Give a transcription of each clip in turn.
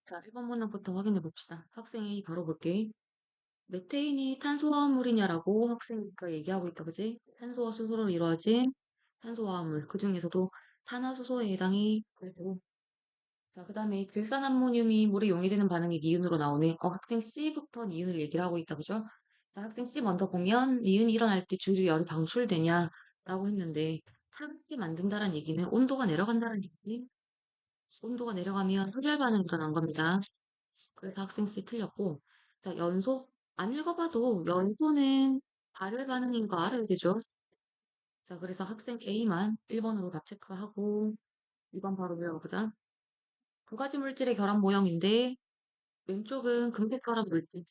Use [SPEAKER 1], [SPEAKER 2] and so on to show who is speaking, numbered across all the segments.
[SPEAKER 1] 자, 1번 문항부터 확인해 봅시다. 학생이 바로 볼게. 메테인이 탄소화합물이냐라고 학생이니까 얘기하고 있다, 그지? 탄소와 수소로 이루어진 탄소화합물. 그 중에서도 탄화수소에 해당이 되고. 자, 그 다음에 질산암모늄이 물에 용해되는 반응이 니은으로 나오네. 학생 C부터 니은을 얘기를 하고 있다, 그죠? 자, 학생 C 먼저 보면 니은이 일어날 때 주류 열이 방출되냐라고 했는데 차갑게 만든다는 얘기는 온도가 내려간다는 얘기지. 온도가 내려가면 흡열 반응이 일어난 겁니다. 그래서 학생 C 틀렸고, 자, 연소? 안 읽어봐도 연소는 발열 반응인 거 알아야 되죠? 자, 그래서 학생 A만 1번으로 답 체크하고, 2번 바로 외워보자. 두 가지 물질의 결합 모형인데, 왼쪽은 금속 결합 물질,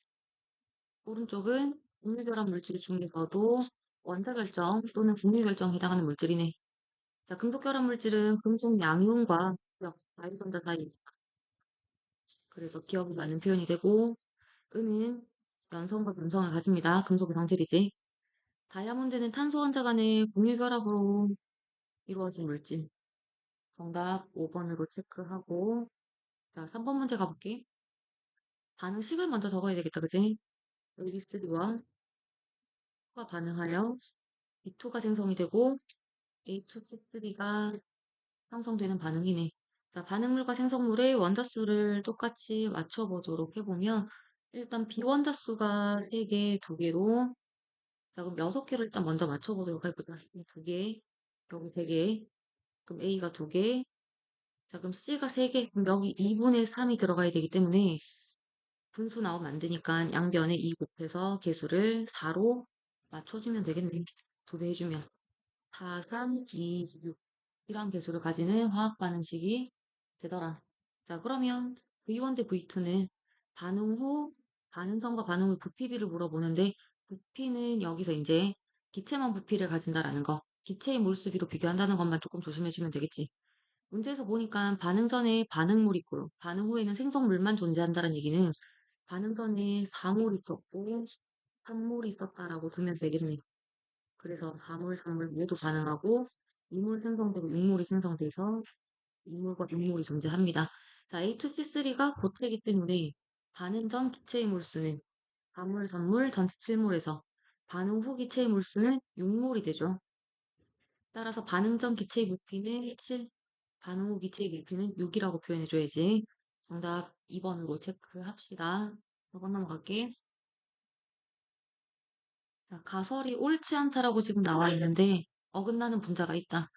[SPEAKER 1] 오른쪽은 분유 결합 물질 중에서도 원자 결정 또는 분유 결정에 해당하는 물질이네. 자, 금속 결합 물질은 금속 양이온과 기억, 아이전자 사이. 그래서 기억이 맞는 표현이 되고, 은은 연성과 금성을 가집니다. 금속의 성질이지. 다이아몬드는 탄소 원자 간의 공유 결합으로 이루어진 물질. 정답 5번으로 체크하고. 자, 3번 문제 가볼게. 반응식을 먼저 적어야 되겠다, 그지? AB3와 가 반응하여 B2가 생성이 되고 A2C3가 형성되는 반응이네. 자, 반응물과 생성물의 원자수를 똑같이 맞춰보도록 해보면 일단 비원자 수가 3개, 2개로 자, 그럼 6개로 일단 먼저 맞춰보도록 해보자. 2개, 여기 3개, 그럼 A가 2개, 자, 그럼 C가 3개, 그럼 여기 2분의 3이 들어가야 되기 때문에 분수 나오면 안 되니까 양변에 2 곱해서 개수를 4로 맞춰주면 되겠네. 2배 해주면. 4, 3, 2, 6. 이러한 개수를 가지는 화학 반응식이 되더라. 자, 그러면 V1 대 V2는 반응 후, 반응 전과 반응 후 부피비를 물어보는데, 부피는 여기서 이제 기체만 부피를 가진다라는 거, 기체의 몰수비로 비교한다는 것만 조금 조심해주면 되겠지. 문제에서 보니까 반응 전에 반응물 있고요. 반응 후에는 생성물만 존재한다는 얘기는 반응 전에 4몰 있었고 3몰 있었다라고 두면 되겠네. 그래서 4몰, 3몰 모두 반응하고 2몰 생성되고 6몰이 생성돼서 2몰과 6몰이 존재합니다. 자, A2C3가 고체이기 때문에 반응 전 기체의 몰수는 4몰, 3몰, 전체 7몰에서 반응 후 기체의 몰수는 6몰이 되죠. 따라서 반응 전 기체의 부피는 7, 반응 후 기체의 부피는 6이라고 표현해줘야지. 정답 2번으로 체크합시다. 4번 넘어갈게. 자, 가설이 옳지 않다라고 지금 나와 있는데 어긋나는 분자가 있다.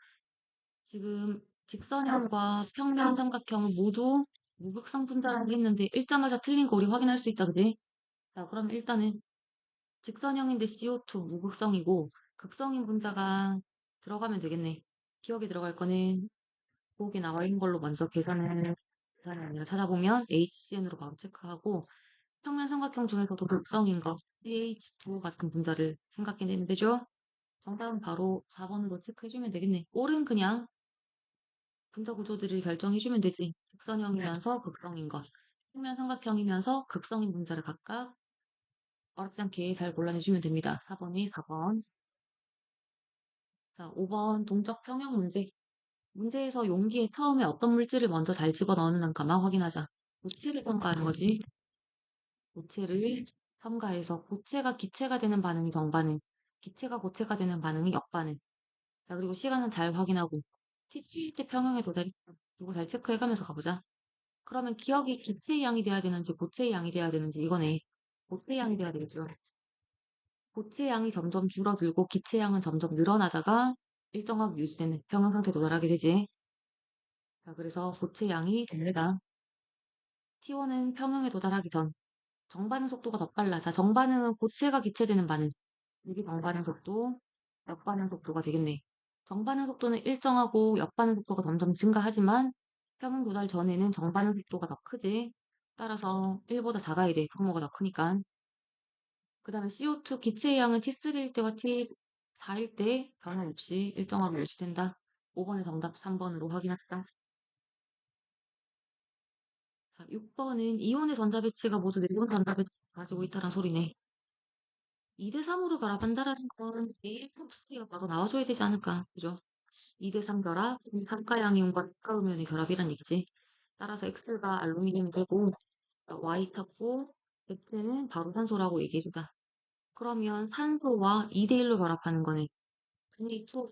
[SPEAKER 1] 지금 직선형과 평면 삼각형은 모두 무극성 분자라고 했는데 읽자마자 틀린 거 우리 확인할 수 있다, 그지? 자, 그럼 일단은 직선형인데 CO2 무극성이고 극성인 분자가 들어가면 되겠네. 기억에 들어갈 거는 거기 나와 있는 걸로 먼저 계산이 아니라 찾아보면 HCN으로 바로 체크하고 평면 삼각형 중에서도 극성인 거 CH2 같은 분자를 생각해내면 되죠? 정답은 바로 4번으로 체크해주면 되겠네. 옳은 그냥 분자 구조들을 결정해주면 되지. 직선형이면서 극성인 것. 평면 삼각형이면서 극성인 분자를 각각 어렵지 않게 잘 골라내주면 됩니다. 4번이 4번. 자, 5번 동적 평형 문제. 문제에서 용기에 처음에 어떤 물질을 먼저 잘 집어넣는가만 확인하자. 고체를 첨가하는 거지. 고체를 첨가해서 고체가 기체가 되는 반응이 정반응, 기체가 고체가 되는 반응이 역반응. 자, 그리고 시간은 잘 확인하고 T7 때 평형에 도달했다. 이거 잘 체크해가면서 가보자. 그러면 기억이 기체의 양이 돼야 되는지 고체의 양이 돼야 되는지 이거네. 고체의 양이 돼야 되겠죠. 고체의 양이 점점 줄어들고 기체의 양은 점점 늘어나다가 일정하게 유지되는 평형 상태에 도달하게 되지. 자, 그래서 고체의 양이 됩니다. T1은 평형에 도달하기 전 정반응 속도가 더 빨라. 자, 정반응은 고체가 기체되는 반응. 이게 정반응 속도, 역반응 속도가 되겠네. 정반응 속도는 일정하고 역반응 속도가 점점 증가하지만 평형 도달 전에는 정반응 속도가 더 크지. 따라서 1보다 작아야 돼. 분모가 더 크니까. 그 다음에 CO2 기체의 양은 T3일 때와 T4일 때 변화 없이 일정하게 유지된다. 5번의 정답 3번으로 확인합시다. 자, 6번은 이온의 전자배치가 모두 네번 전자배치 가지고 있다는 소리네. 2대3으로 결합한다라는 건 A1+B가 바로 나와줘야 되지 않을까. 그죠? 2대3 결합, 삼가양이온과 삼가음이온의 결합이란 얘기지. 따라서 X가 알루미늄이 되고 Y 찾고 Z는 바로 산소라고 얘기해주자. 그러면 산소와 2대1로 결합하는 거네. 근데 또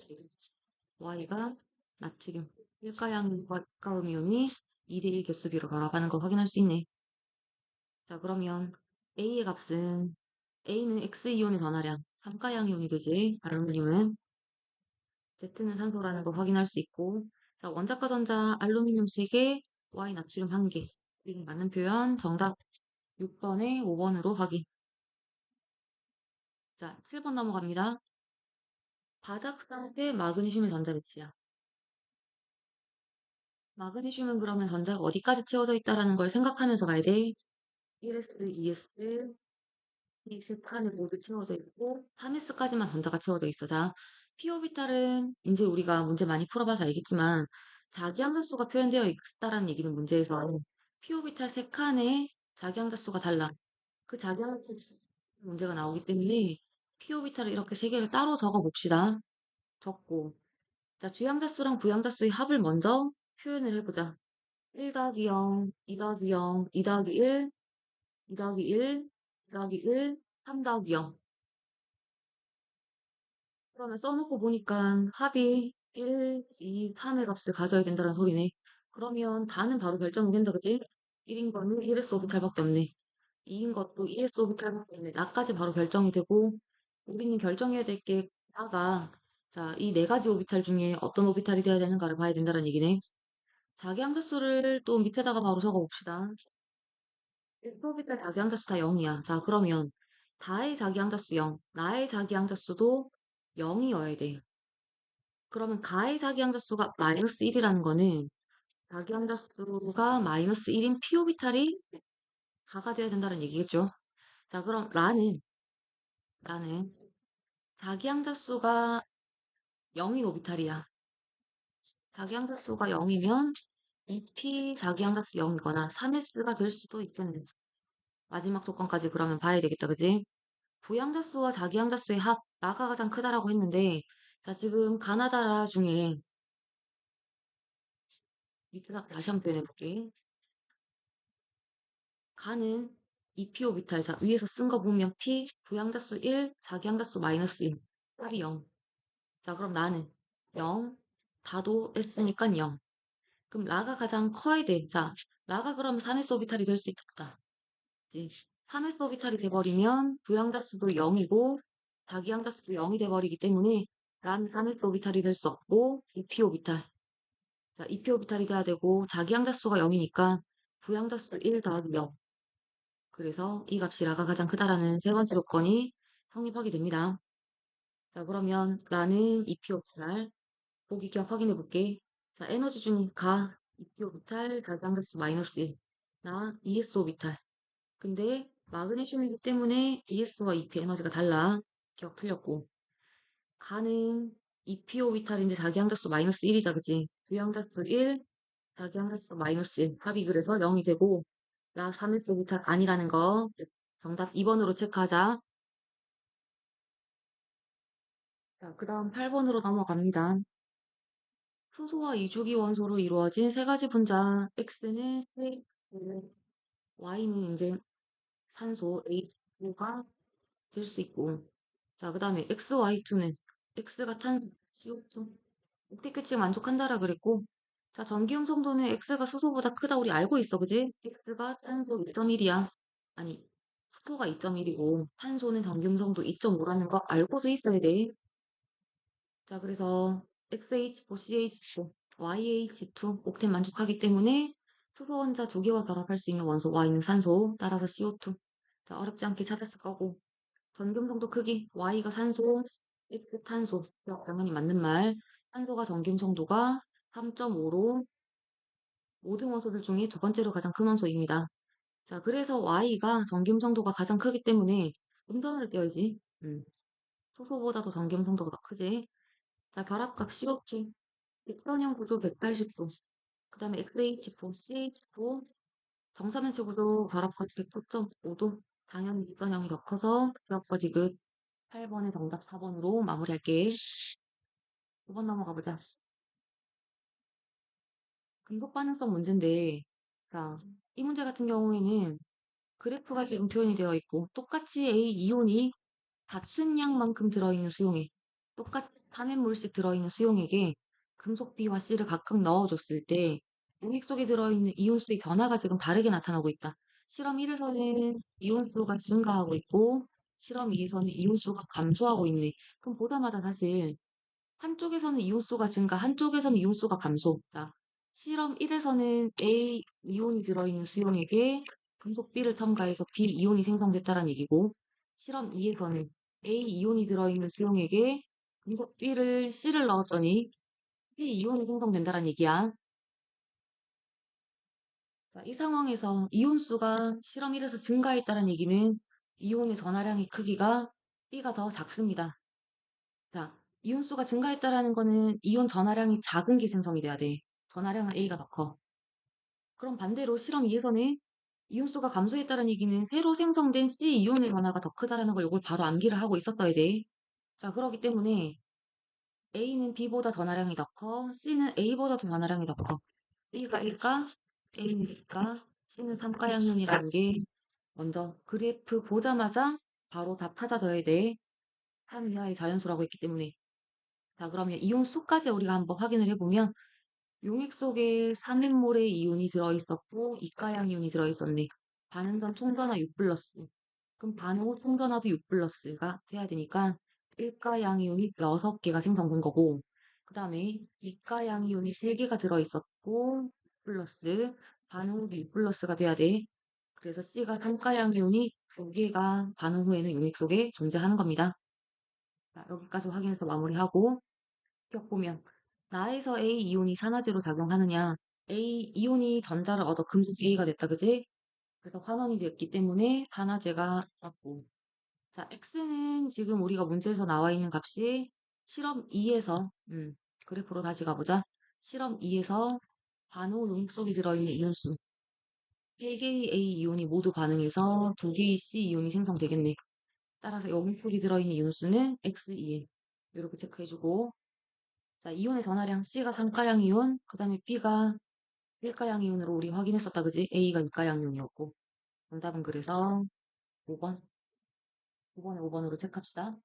[SPEAKER 1] Y가 나트륨, 일가양과 가로미움이 2대1 개수비로 결합하는 걸 확인할 수 있네. 자, 그러면 A의 값은 A는 X이온의 전하량, 3가양이온이 되지. 알루미늄은 Z는 산소라는 걸 확인할 수 있고, 자, 원자과 전자 알루미늄 3개, Y 나트륨 1개. 이게 맞는 표현 정답 6번에 5번으로 확인. 자, 7번 넘어갑니다. 바닥 상태 마그네슘의 전자 배치야. 마그네슘은 그러면 전자가 어디까지 채워져 있다라는 걸 생각하면서 가야 돼. 1s, 2s, 이 칸에 모두 채워져 있고 3s까지만 전자가 채워져 있어. 자, p 오비탈은 이제 우리가 문제 많이 풀어봐서 알겠지만 자기항자수가 표현되어 있다라는 얘기는 문제에서 p 오비탈 3칸에 자기항자수가 달라. 그 자기항자수 문제가 나오기 때문에 p 오비탈을 이렇게 3개를 따로 적어 봅시다. 적고 자, 주양자수랑 부양자수의 합을 먼저 표현을 해보자. 1 더하기 0, 2 더하기 0, 2 더하기 1, 2 더하기 1, 2 더하기 1, 3 더하기 0. 그러면 써놓고 보니까 합이 1, 2, 3의 값을 가져야 된다는 소리네. 그러면 다는 바로 결정이 된다, 그치? 1인 거는 1s 오비탈밖에 없네. 2인 것도 2s 오비탈밖에 없네. 나까지 바로 결정이 되고, 우리는 결정해야 될 게 나가. 자, 이 네 가지 오비탈 중에 어떤 오비탈이 돼야 되는가를 봐야 된다는 얘기네. 자기항자수를 또 밑에다가 바로 적어봅시다. 1오비탈 자기항자수 다 0이야. 자, 그러면 다의 자기항자수 0, 나의 자기항자수도 0이어야 돼. 그러면 가의 자기항자수가 마이너스 1이라는 거는 자기항자수가 마이너스 1인 P오비탈이 4가 돼야 된다는 얘기겠죠. 자, 그럼 나는 자기항자수가 0인 오비탈이야. 자기항자수가 0이면 2P 자기항자수 0이거나 3S가 될 수도 있겠네. 마지막 조건까지 그러면 봐야 되겠다, 그지? 부양자수와 자기양자수의 합, 나가 가장 크다라고 했는데, 자, 지금 가나다라 중에, 밑에다 다시 한번 표현해볼게. 가는 2P 오비탈, 자, 위에서 쓴 거 보면 P, 부양자수 1, 자기양자수 마이너스 1, 합이 0. 자, 그럼 나는 0, 다도 S니까 0. 그럼 라가 가장 커야 돼. 자, 라가 그럼 3S 오비탈이 될 수 있다. 그치? 3S 오비탈이 돼버리면 부양자수도 0이고 자기양자수도 0이 돼버리기 때문에 란 3S 오비탈이 될 수 없고 2P 오비탈. 자, 2P 오비탈이 돼야 되고 자기양자수가 0이니까 부양자수 1 더하기 0. 그래서 이 값이 라가 가장 크다라는 세 번째 조건이 성립하게 됩니다. 자, 그러면 라는 2P 오비탈 보기 기억 확인해 볼게. 자, 에너지 주니까 2P 오비탈 자기양자수 마이너스 1. 나 2S 오비탈. 근데 마그네슘이기 때문에 ES와 EP 에너지가 달라. 기억 틀렸고. 가는 EP 오비탈인데 자기항자수 마이너스 1이다, 그지? 부양자수 1, 자기항자수 마이너스 1. 합이 그래서 0이 되고, 나 3S 오비탈 아니라는 거. 정답 2번으로 체크하자. 자, 그 다음 8번으로 넘어갑니다. 수소와 이주기 원소로 이루어진 세 가지 분자. X는 C, Y는 이제 산소 H2가 될 수 있고, 자, 그 다음에 XY2는 X가 탄 CO2 옥텟 규칙 만족한다라 그랬고, 자, 전기음 성도는 X가 수소보다 크다 우리 알고 있어, 그지? X가 탄소 2.1이야. 아니, 수소가 2.1이고 탄소는 전기음 성도 2.5라는 거 알고서 있어야 돼. 자, 그래서 XH4, CH4, YH2 옥텟 만족하기 때문에 수소 원자 두 개와 결합할 수 있는 원소 Y는 산소, 따라서 CO2. 자, 어렵지 않게 찾았을 거고. 전기음성도 크기 Y가 산소, X 탄소. 당연히 맞는 말. 산소가 전기음성도가 3.5로 모든 원소들 중에 두 번째로 가장 큰 원소입니다. 자, 그래서 Y가 전기음성도가 가장 크기 때문에 음변을 떼야지. 수소보다도 전기음성도가 더 크지. 자, 결합각 CO2. 직선형 구조 180도. 그 다음에 XH4, CH4. 정사면체 구조 결합각 109.5도. 당연히 직선형이 더 커서 결합각 디귿. 8번의 정답 4번으로 마무리할게. 5번 넘어가 보자. 금속 반응성 문제인데 자, 이 문제 같은 경우에는 그래프가 지금 표현이 되어 있고 똑같이 A 이온이 같은 양만큼 들어있는 수용액, 똑같이 3m몰씩 들어있는 수용액에 금속 B와 C를 각각 넣어줬을 때 용액 속에 들어있는 이온수의 변화가 지금 다르게 나타나고 있다. 실험 1에서는 이온수가 증가하고 있고 실험 2에서는 이온수가 감소하고 있네. 그럼 보자마자 사실 한쪽에서는 이온수가 증가, 한쪽에서는 이온수가 감소. 자, 실험 1에서는 A 이온이 들어있는 수용액에 금속 B를 첨가해서 B 이온이 생성됐다는 얘기고, 실험 2에서는 A 이온이 들어있는 수용액에 금속 B를 C를 넣었더니 C 이온이 생성된다는 얘기야. 자, 이 상황에서 이온수가 실험 1에서 증가했다는 얘기는 이온의 전하량의 크기가 B가 더 작습니다. 자, 이온수가 증가했다라는 거는 이온 전하량이 작은 게 생성이 돼야 돼. 전하량은 A가 더 커. 그럼 반대로 실험 2에서는 이온수가 감소했다는 얘기는 새로 생성된 C 이온의 변화가 더 크다라는 걸 이걸 바로 암기를 하고 있었어야 돼. 자, 그렇기 때문에 A는 B보다 전하량이 더 커, C는 A보다 더 전하량이 더 커. B가 1가, A는 2가, C는 3가양이온이라는 게 먼저 그래프 보자마자 바로 다 찾아져야 돼. 3 이하의 자연수라고 했기 때문에. 자, 그러면 이온 수까지 우리가 한번 확인을 해보면 용액 속에 3m몰의 이온이 들어있었고 이가양 이온이 들어있었네. 반응 전 총전하 6 플러스. 그럼 반응 후 총전하도 6 플러스가 돼야 되니까 1가양 이온이 6개가 생성된 거고 그 다음에 이가양 이온이 3개가 들어있었고 플러스 반응 후도 6 플러스가 돼야 돼. 그래서 C가 3가양 이온이 2개가 반응 후에는 용액 속에 존재하는 겁니다. 자, 여기까지 확인해서 마무리하고 기억 보면 나에서 A 이온이 산화제로 작용하느냐 A 이온이 전자를 얻어 금속 A가 됐다 그지? 그래서 환원이 됐기 때문에 산화제가 맞고 자 X는 지금 우리가 문제에서 나와 있는 값이 실험 2에서 그래프로 다시 가보자. 실험 2에서 반호 용액 속에 들어있는 이온수 3개의 A 이온이 모두 반응해서 2개의 C 이온이 생성되겠네. 따라서 용액 속에 들어있는 이온수는 X2에 이렇게 체크해주고 자, 이온의 전하량 C가 3가양 이온, 그 다음에 B가 1가양 이온으로 우리 확인했었다, 그지? A가 2가양 이온이었고. 정답은 그래서 5번. 5번에 5번으로 체크합시다.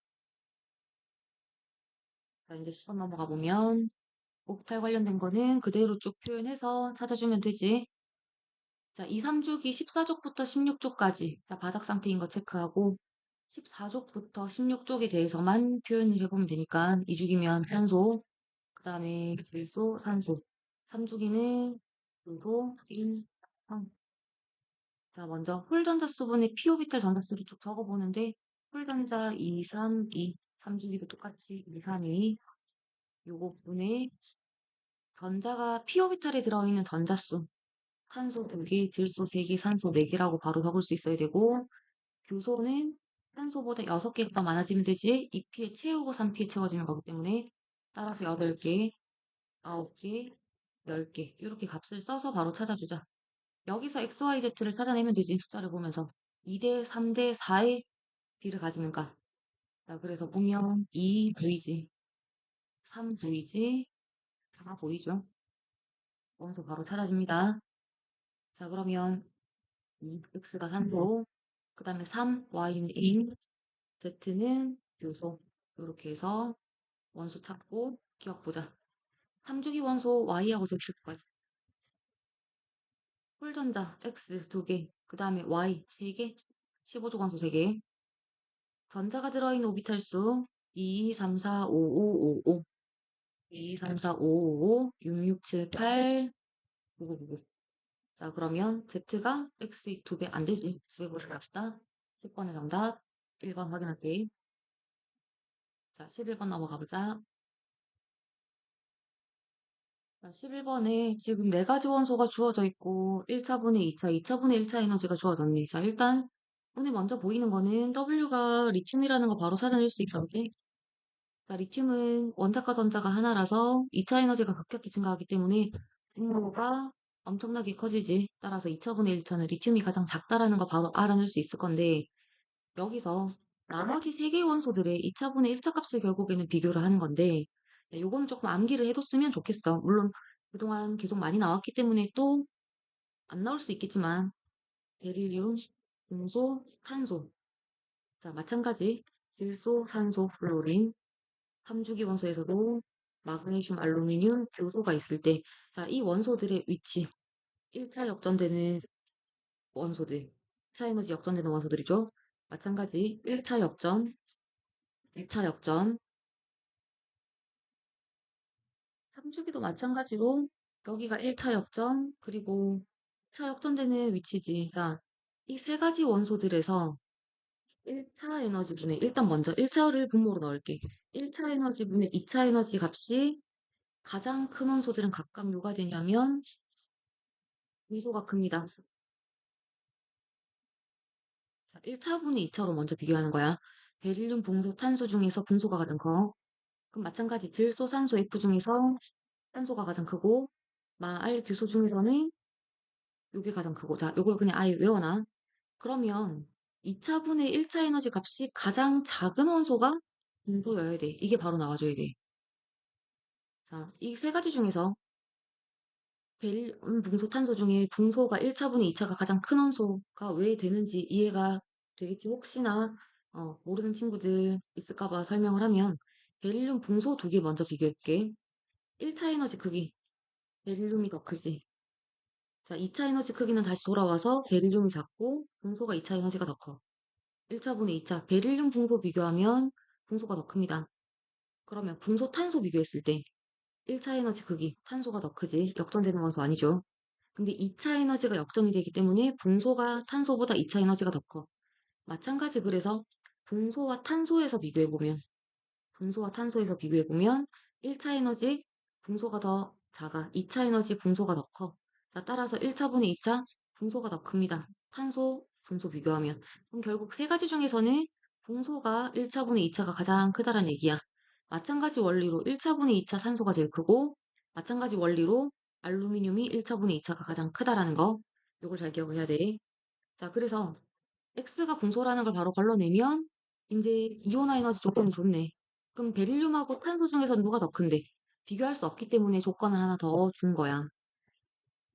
[SPEAKER 1] 자, 이제 10번 넘어가 보면 옥탈 관련된 거는 그대로 쭉 표현해서 찾아주면 되지. 자, 2, 3주기 14족부터 16족까지. 자, 바닥 상태인 거 체크하고 14족부터 16족에 대해서만 표현을 해보면 되니까 2주기면 탄소, 그 다음에 질소, 산소. 3주기는 요소, 1, 3. 자, 먼저 홀전자 수분의 p-오비탈 전자수를 쭉 적어보는데 홀전자 2, 3, 2, 3주기도 똑같이 2, 3, 2 요거 분의 전자가 p-오비탈에 들어있는 전자수 탄소 2개, 질소 3개, 산소 4개라고 바로 적을 수 있어야 되고 규소는 탄소보다 6개가 더 많아지면 되지 2p에 채우고 3p에 채워지는 거기 때문에 따라서 8개, 9개, 10개 이렇게 값을 써서 바로 찾아주자. 여기서 XYZ를 찾아내면 되지 숫자를 보면서 2대 3대 4의 B를 가지는가. 자, 그래서 보면 2 보이지, 3 보이지, 4 보이죠. 원소 바로 찾아집니다. 자, 그러면 X가 산소, 그 다음에 3, Y는 인, Z는 요소. 이렇게 해서 원소 찾고 기억 보자. 3주기 원소 Y하고 Z까지. 홀전자 X 2개, 그 다음에 Y 3개, 15조 원소 3개. 전자가 들어있는 오비탈 수 2, 3, 4, 5, 5, 5, 5, 2, 3, 4, 5, 5, 5, 6, 6, 7, 8, 9, 9, 9. 자, 그러면 Z가 X 2배 안 되지. 900으로 갑시다. 10번의 정답 1번 확인할게. 자, 11번 넘어가 보자. 자, 11번에 지금 4가지 원소가 주어져 있고 1차분의 2차, 2차분의 1차 에너지가 주어졌네. 자, 일단 눈에 먼저 보이는 거는 W가 리튬이라는 거 바로 찾아낼 수 있었지. 자, 리튬은 원자과 전자가 하나라서 2차 에너지가 급격히 증가하기 때문에 분모가 엄청나게 커지지. 따라서 2차분의 1차는 리튬이 가장 작다라는 거 바로 알아낼 수 있을 건데 여기서 나머지 3개 원소들의 2차분의 1차 값을 결국에는 비교를 하는 건데 요거는 조금 암기를 해뒀으면 좋겠어. 물론 그동안 계속 많이 나왔기 때문에 또 안 나올 수 있겠지만 베릴륨, 금소, 탄소. 자, 마찬가지 질소, 산소, 플로린, 3주기 원소에서도 마그네슘, 알루미늄, 교소가 있을 때, 자, 이 원소들의 위치, 1차 역전되는 원소들, 1차 에너지 역전되는 원소들이죠. 마찬가지 1차 역전, 2차 역전, 3주기도 마찬가지로 여기가 1차 역전, 그리고 2차 역전되는 위치지. 자, 이 세 가지 원소들에서 1차 에너지분의 일단 먼저 1차를 분모로 넣을게. 1차 에너지분의 2차 에너지 값이 가장 큰 원소들은 각각 뭐가 되냐면 분소가 큽니다. 자, 1차분의 2차로 먼저 비교하는 거야. 베릴륨, 붕소, 탄소 중에서 분소가 가장 커. 그럼 마찬가지 질소, 산소, F 중에서 산소가 가장 크고 말, 규소 중에서는 요게 가장 크고. 자, 요걸 그냥 아예 외워놔. 그러면 2차분의 1차 에너지 값이 가장 작은 원소가 분소여야 돼. 이게 바로 나와줘야 돼. 자, 이 세 가지 중에서 붕소, 탄소 중에 붕소가 1차분의 2차가 가장 큰 원소가 왜 되는지 이해가 되겠지? 혹시나 모르는 친구들 있을까 봐 설명을 하면 베릴륨 붕소 두 개 먼저 비교할게. 1차 에너지 크기 베릴륨이 더 크지. 자, 2차 에너지 크기는 다시 돌아와서 베릴륨이 작고 붕소가 2차 에너지가 더 커. 1차분의 2차 베릴륨 붕소 비교하면 붕소가 더 큽니다. 그러면 붕소 탄소 비교했을 때 1차 에너지 크기 탄소가 더 크지. 역전되는 원소 아니죠. 근데 2차 에너지가 역전이 되기 때문에 붕소가 탄소보다 2차 에너지가 더 커. 마찬가지 그래서 붕소와 탄소에서 비교해보면 붕소와 탄소에서 비교해보면 1차 에너지 붕소가 더 작아. 2차 에너지 붕소가 더 커. 자, 따라서 1차분의 2차 붕소가 더 큽니다. 탄소, 붕소 비교하면. 그럼 결국 세 가지 중에서는 붕소가 1차분의 2차가 가장 크다란 얘기야. 마찬가지 원리로 1차분의 2차 산소가 제일 크고 마찬가지 원리로 알루미늄이 1차분의 2차가 가장 크다라는 거. 요걸 잘 기억을 해야 돼. 자, 그래서 X가 분소라는 걸 바로 걸러내면 이제 이온화 에너지 조건이 좋네. 그럼 베릴륨하고 탄소 중에서 누가 더 큰데? 비교할 수 없기 때문에 조건을 하나 더 준 거야.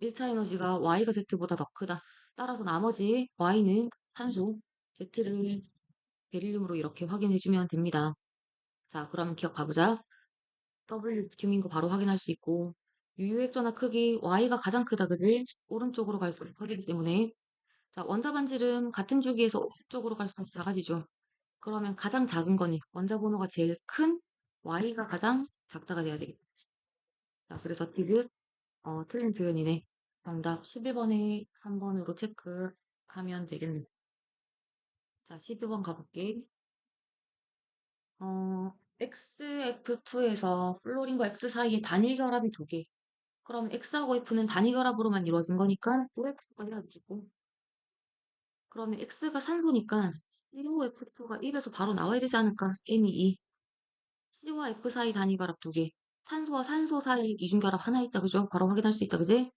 [SPEAKER 1] 1차 에너지가 Y가 Z보다 더 크다. 따라서 나머지 Y는 탄소, Z를 베릴륨으로 이렇게 확인해주면 됩니다. 자, 그러면 기억 가보자. W 큐인 거 바로 확인할 수 있고 유효액전화 크기 Y가 가장 크다 그들 오른쪽으로 갈수록 커지기 때문에 자, 원자 반지름 같은 주기에서 오른쪽으로 갈수록 작아지죠. 그러면 가장 작은 거니 원자 번호가 제일 큰 Y가 가장 작다가 돼야 되겠다. 자, 그래서 디귿 틀린 표현이네. 정답 11번에 3번으로 체크하면 되겠네. 자, 12번 가볼게. XF2에서 플로린과 X 사이에 단일 결합이 두 개. 그럼 X하고 F는 단위 결합으로만 이루어진 거니까 OF가 해야지고. 그러면 X가 산소니까 COF2가 1에서 바로 나와야 되지 않을까? M이 2. C와 F 사이 단위 결합 두 개. 산소와 산소 사이 이중 결합 하나 있다, 그죠? 바로 확인할 수 있다, 그지?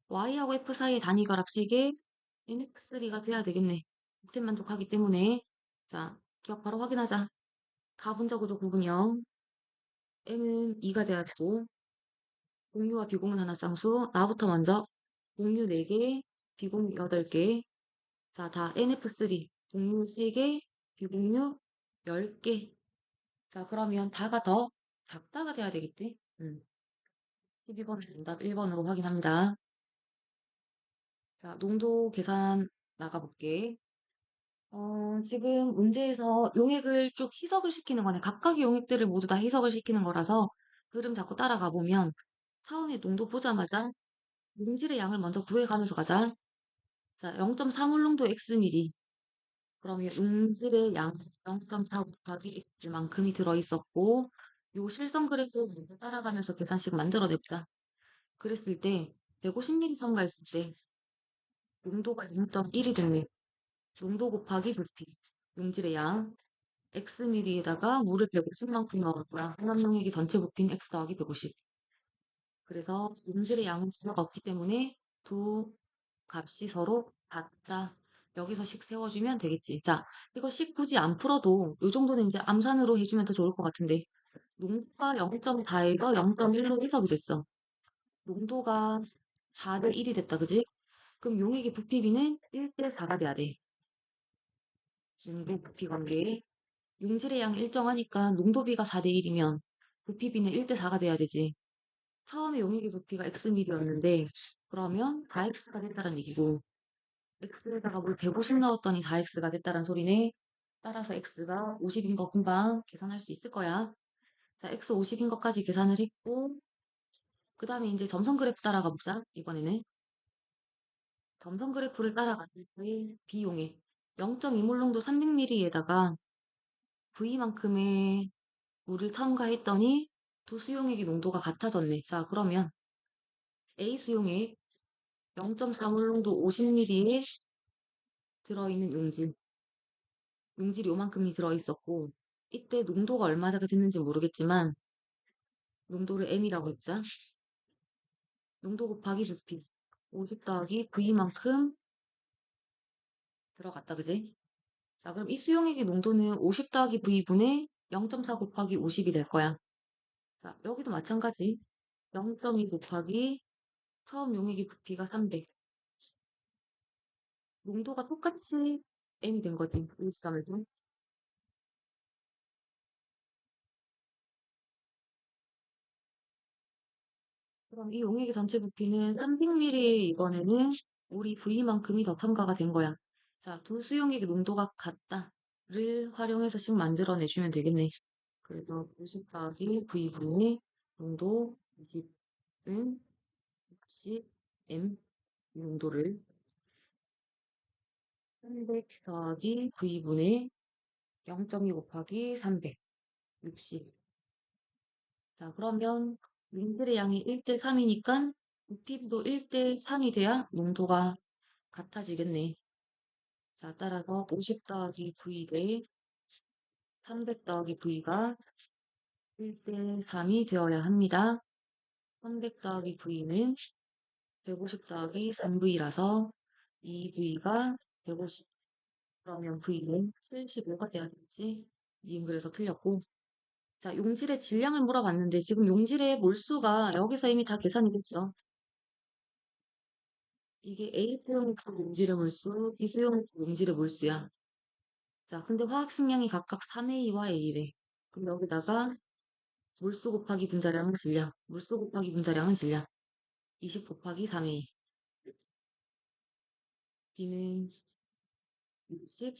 [SPEAKER 1] Y하고 F 사이의 단위 결합 3개. NF3가 돼야 되겠네. 옥텐 만족하기 때문에. 자, 기억 바로 확인하자. 가분자 구조 구분형. N은 2가 돼야 되고, 공유와 비공유는 하나 쌍수. 나부터 먼저 공유 4개, 비공유 8개. 자, 다 NF3. 공유 3개, 비공유 10개. 자, 그러면 다가 더 작다가 돼야 되겠지? 12번 정답 1번으로 확인합니다. 자, 농도 계산 나가볼게. 지금 문제에서 용액을 쭉 희석을 시키는 거네. 각각의 용액들을 모두 다 희석을 시키는 거라서 그림 자꾸 따라가 보면 처음에 농도 보자마자 용질의 양을 먼저 구해가면서 가자. 자, 0.3몰 농도 Xml. 그러면 용질의 양 0.4 곱하기 X만큼이 들어있었고 요 실선 그래프 먼저 따라가면서 계산식 만들어냅시다. 그랬을 때 150ml 첨가했을 때 농도가 0.1이 됐네. 농도 곱하기 부피. 용질의 양. Xml에다가 물을 150만큼 넣었고요. 혼합용액의 전체 부피는 X 더하기 150. 그래서 용질의 양은 변화가 없기 때문에 두 값이 서로 같자. 여기서 식 세워주면 되겠지. 자, 이거 식 굳이 안 풀어도 이 정도는 이제 암산으로 해주면 더 좋을 것 같은데 농도가 0.4에서 0.1로 희석이 됐어. 농도가 4대 1이 됐다, 그지? 그럼 용액의 부피비는 1대 4가 돼야 돼. 농도 부피 관계. 용질의 양이 일정하니까 농도비가 4대 1이면 부피비는 1대 4가 돼야 되지. 처음에 용액의 부피가 Xml이었는데 그러면 다 X가 됐다는 얘기고 X에다가 물 150 넣었더니 다 X가 됐다는 소리네. 따라서 X가 50인 거 금방 계산할 수 있을 거야. 자, X 50인 것까지 계산을 했고 그 다음에 이제 점선 그래프 따라가 보자. 이번에는 점선 그래프를 따라갔을 때 비용액 0.2몰 농도 300ml에다가 V만큼의 물을 첨가했더니 두 수용액의 농도가 같아졌네. 자, 그러면 A 수용액 0.4몰 농도 50ml에 들어있는 용질이 요만큼이 들어있었고 이때 농도가 얼마나 됐는지 모르겠지만 농도를 M이라고 해보자. 농도 곱하기 부피 50 더하기 V만큼 들어갔다, 그지? 자, 그럼 이 수용액의 농도는 50 더하기 V분의 0.4 곱하기 50이 될 거야. 자, 여기도 마찬가지. 0.2 곱하기 처음 용액의 부피가 300. 농도가 똑같이 M이 된 거지. 일시점에서. 그럼 이 용액의 전체 부피는 300ml 이번에는 우리 V만큼이 더 첨가가 된 거야. 자, 두 수용액의 농도가 같다를 활용해서 식 만들어내주면 되겠네. 그래서 90 더하기 V분의 농도 20은 60 M 농도를 300 더하기 V분의 0.2 곱하기 300, 60. 자, 그러면 링들의 양이 1대 3이니까 부피도 1대 3이 돼야 농도가 같아지겠네. 자, 따라서 50 더하기 V 대 300 더하기 V가 1대 3이 되어야 합니다. 300 더하기 V는 150 더하기 3V라서 2V가 150. 그러면 V는 75가 돼야 되겠지? 이응 그래서 틀렸고. 자, 용질의 질량을 물어봤는데 지금 용질의 몰수가 여기서 이미 다 계산이 됐죠. 이게 A 수용액 용질의 몰수, B 수용액 용질의 몰수야. 자, 근데 화학 식량이 각각 3A와 A래. 그럼 여기다가 몰수 곱하기 분자량은 질량, 몰수 곱하기 분자량은 질량. 20 곱하기 3A. B는 60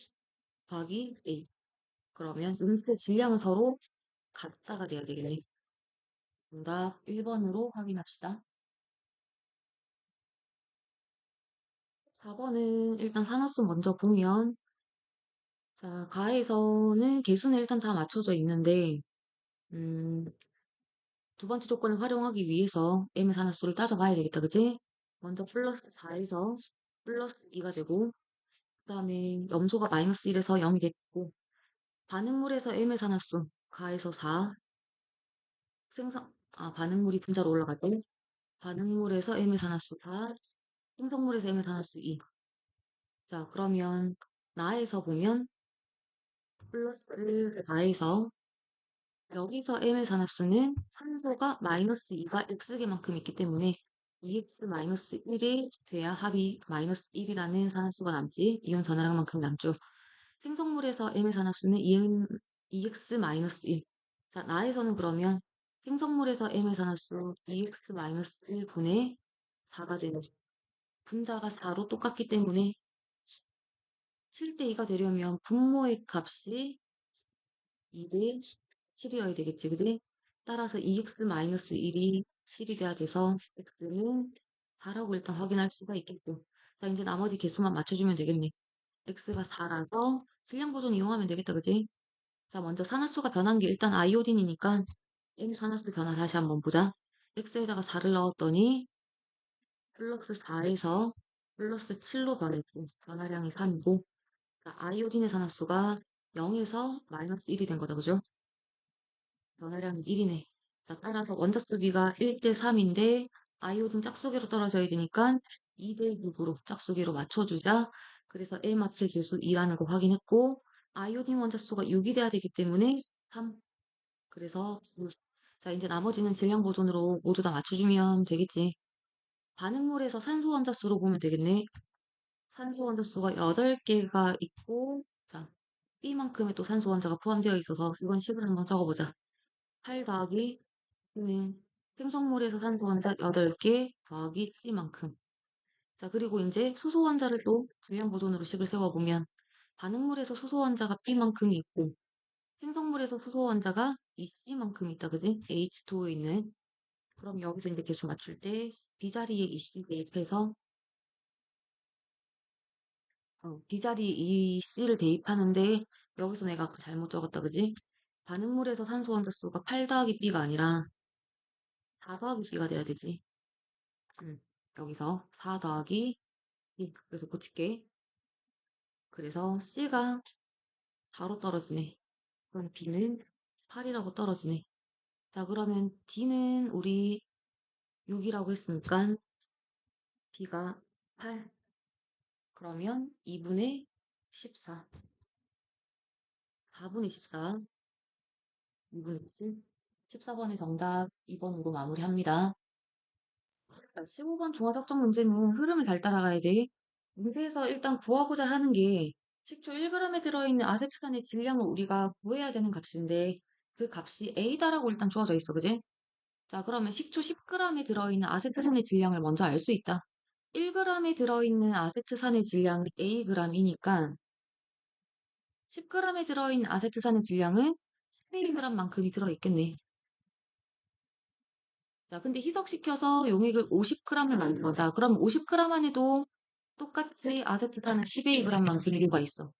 [SPEAKER 1] 곱하기 A. 그러면 음식의 질량은 서로 같다가 돼야 되겠네. 정답 1번으로 확인합시다. 4번은 일단 산화수 먼저 보면 자, 가에서는 개수는 일단 다 맞춰져 있는데 음, 두 번째 조건을 활용하기 위해서 M의 산화수를 따져봐야 되겠다, 그지? 먼저 플러스 4에서 플러스 2가 되고 그 다음에 염소가 마이너스 1에서 0이 됐고 반응물에서 M의 산화수 가에서 4 반응물이 분자로 올라갈 때 반응물에서 M의 산화수 4 생성물에서 M의 산화수 2. 자, 그러면 나에서 보면 플러스 4에서 여기서 M의 산화수는 산소가 마이너스 2가 X개만큼 있기 때문에 2X 마이너스 1이 돼야 합이 마이너스 1이라는 산화수가 남지. 이온 전하량만큼 남죠. 생성물에서 M의 산화수는 2X 마이너스 1. 자, 나에서는 그러면 생성물에서 M의 산화수 2X 마이너스 1분의 4가 되는 분자가 4로 똑같기 때문에 7대 2가 되려면 분모의 값이 2대 7이어야 되겠지, 그지? 따라서 2x-1이 7이 돼야 돼서 x는 4라고 일단 확인할 수가 있겠고. 자, 이제 나머지 개수만 맞춰주면 되겠네. x가 4라서 질량 보존 이용하면 되겠다, 그지? 자, 먼저 산화수가 변한 게 일단 아이오딘이니까 M 산화수 변화 다시 한번 보자. x에다가 4를 넣었더니 플러스 4에서 플러스 7로 변했고 변화량이 3이고 아이오딘의 산화수가 0에서 마이너스 1이 된 거다, 그죠? 변화량이 1이네. 자, 따라서 원자수 비가 1대 3인데 아이오딘 짝수기로 떨어져야 되니까 2대 6으로 짝수기로 맞춰주자. 그래서 A 마트 계수 2라는 거 확인했고 아이오딘 원자수가 6이 돼야 되기 때문에 3. 그래서 6. 자, 이제 나머지는 질량 보존으로 모두 다 맞춰주면 되겠지. 반응물에서 산소 원자 수로 보면 되겠네. 산소 원자 수가 8개가 있고, 자, B만큼의 또 산소 원자가 포함되어 있어서 이건 식을 한번 적어보자. 8 더하기 B는 생성물에서 산소 원자 8개 더하기 C만큼. 자, 그리고 이제 수소 원자를 또 질량 보존으로 식을 세워보면 반응물에서 수소 원자가 B만큼이 있고 생성물에서 수소 원자가 EC만큼 있다, 그지? H2O 있는. 그럼 여기서 이제 개수 맞출 때 B자리에 EC 대입해서 B자리에 EC를 대입하는데 여기서 내가 아까 잘못 적었다, 그지? 반응물에서 산소 원자 수가 8 더하기 B가 아니라 4 더하기 B가 돼야 되지. 여기서 4 더하기 B. 그래서 고칠게. 그래서 C가 바로 떨어지네. 그럼 B는 8이라고 떨어지네. 자, 그러면 D는 우리 6이라고 했으니까 B가 8. 그러면 2분의 14. 4분의 14. 2분의 7. 14번의 정답 2번으로 마무리합니다. 15번 중화적정 문제는 흐름을 잘 따라가야 돼. 문제에서 일단 구하고자 하는 게 식초 1g에 들어있는 아세트산의 질량을 우리가 구해야 되는 값인데 그 값이 A다라고 일단 주어져 있어, 그지? 자, 그러면 식초 10g에 들어있는 아세트산의 질량을 먼저 알 수 있다. 1g에 들어있는 아세트산의 질량이 Ag이니까 10g에 들어있는 아세트산의 질량은 11g만큼이 들어있겠네. 자, 근데 희석시켜서 용액을 50g을 만든 거자. 그럼 50g 안에도 똑같이 아세트산은 12g만큼 이유가 있어.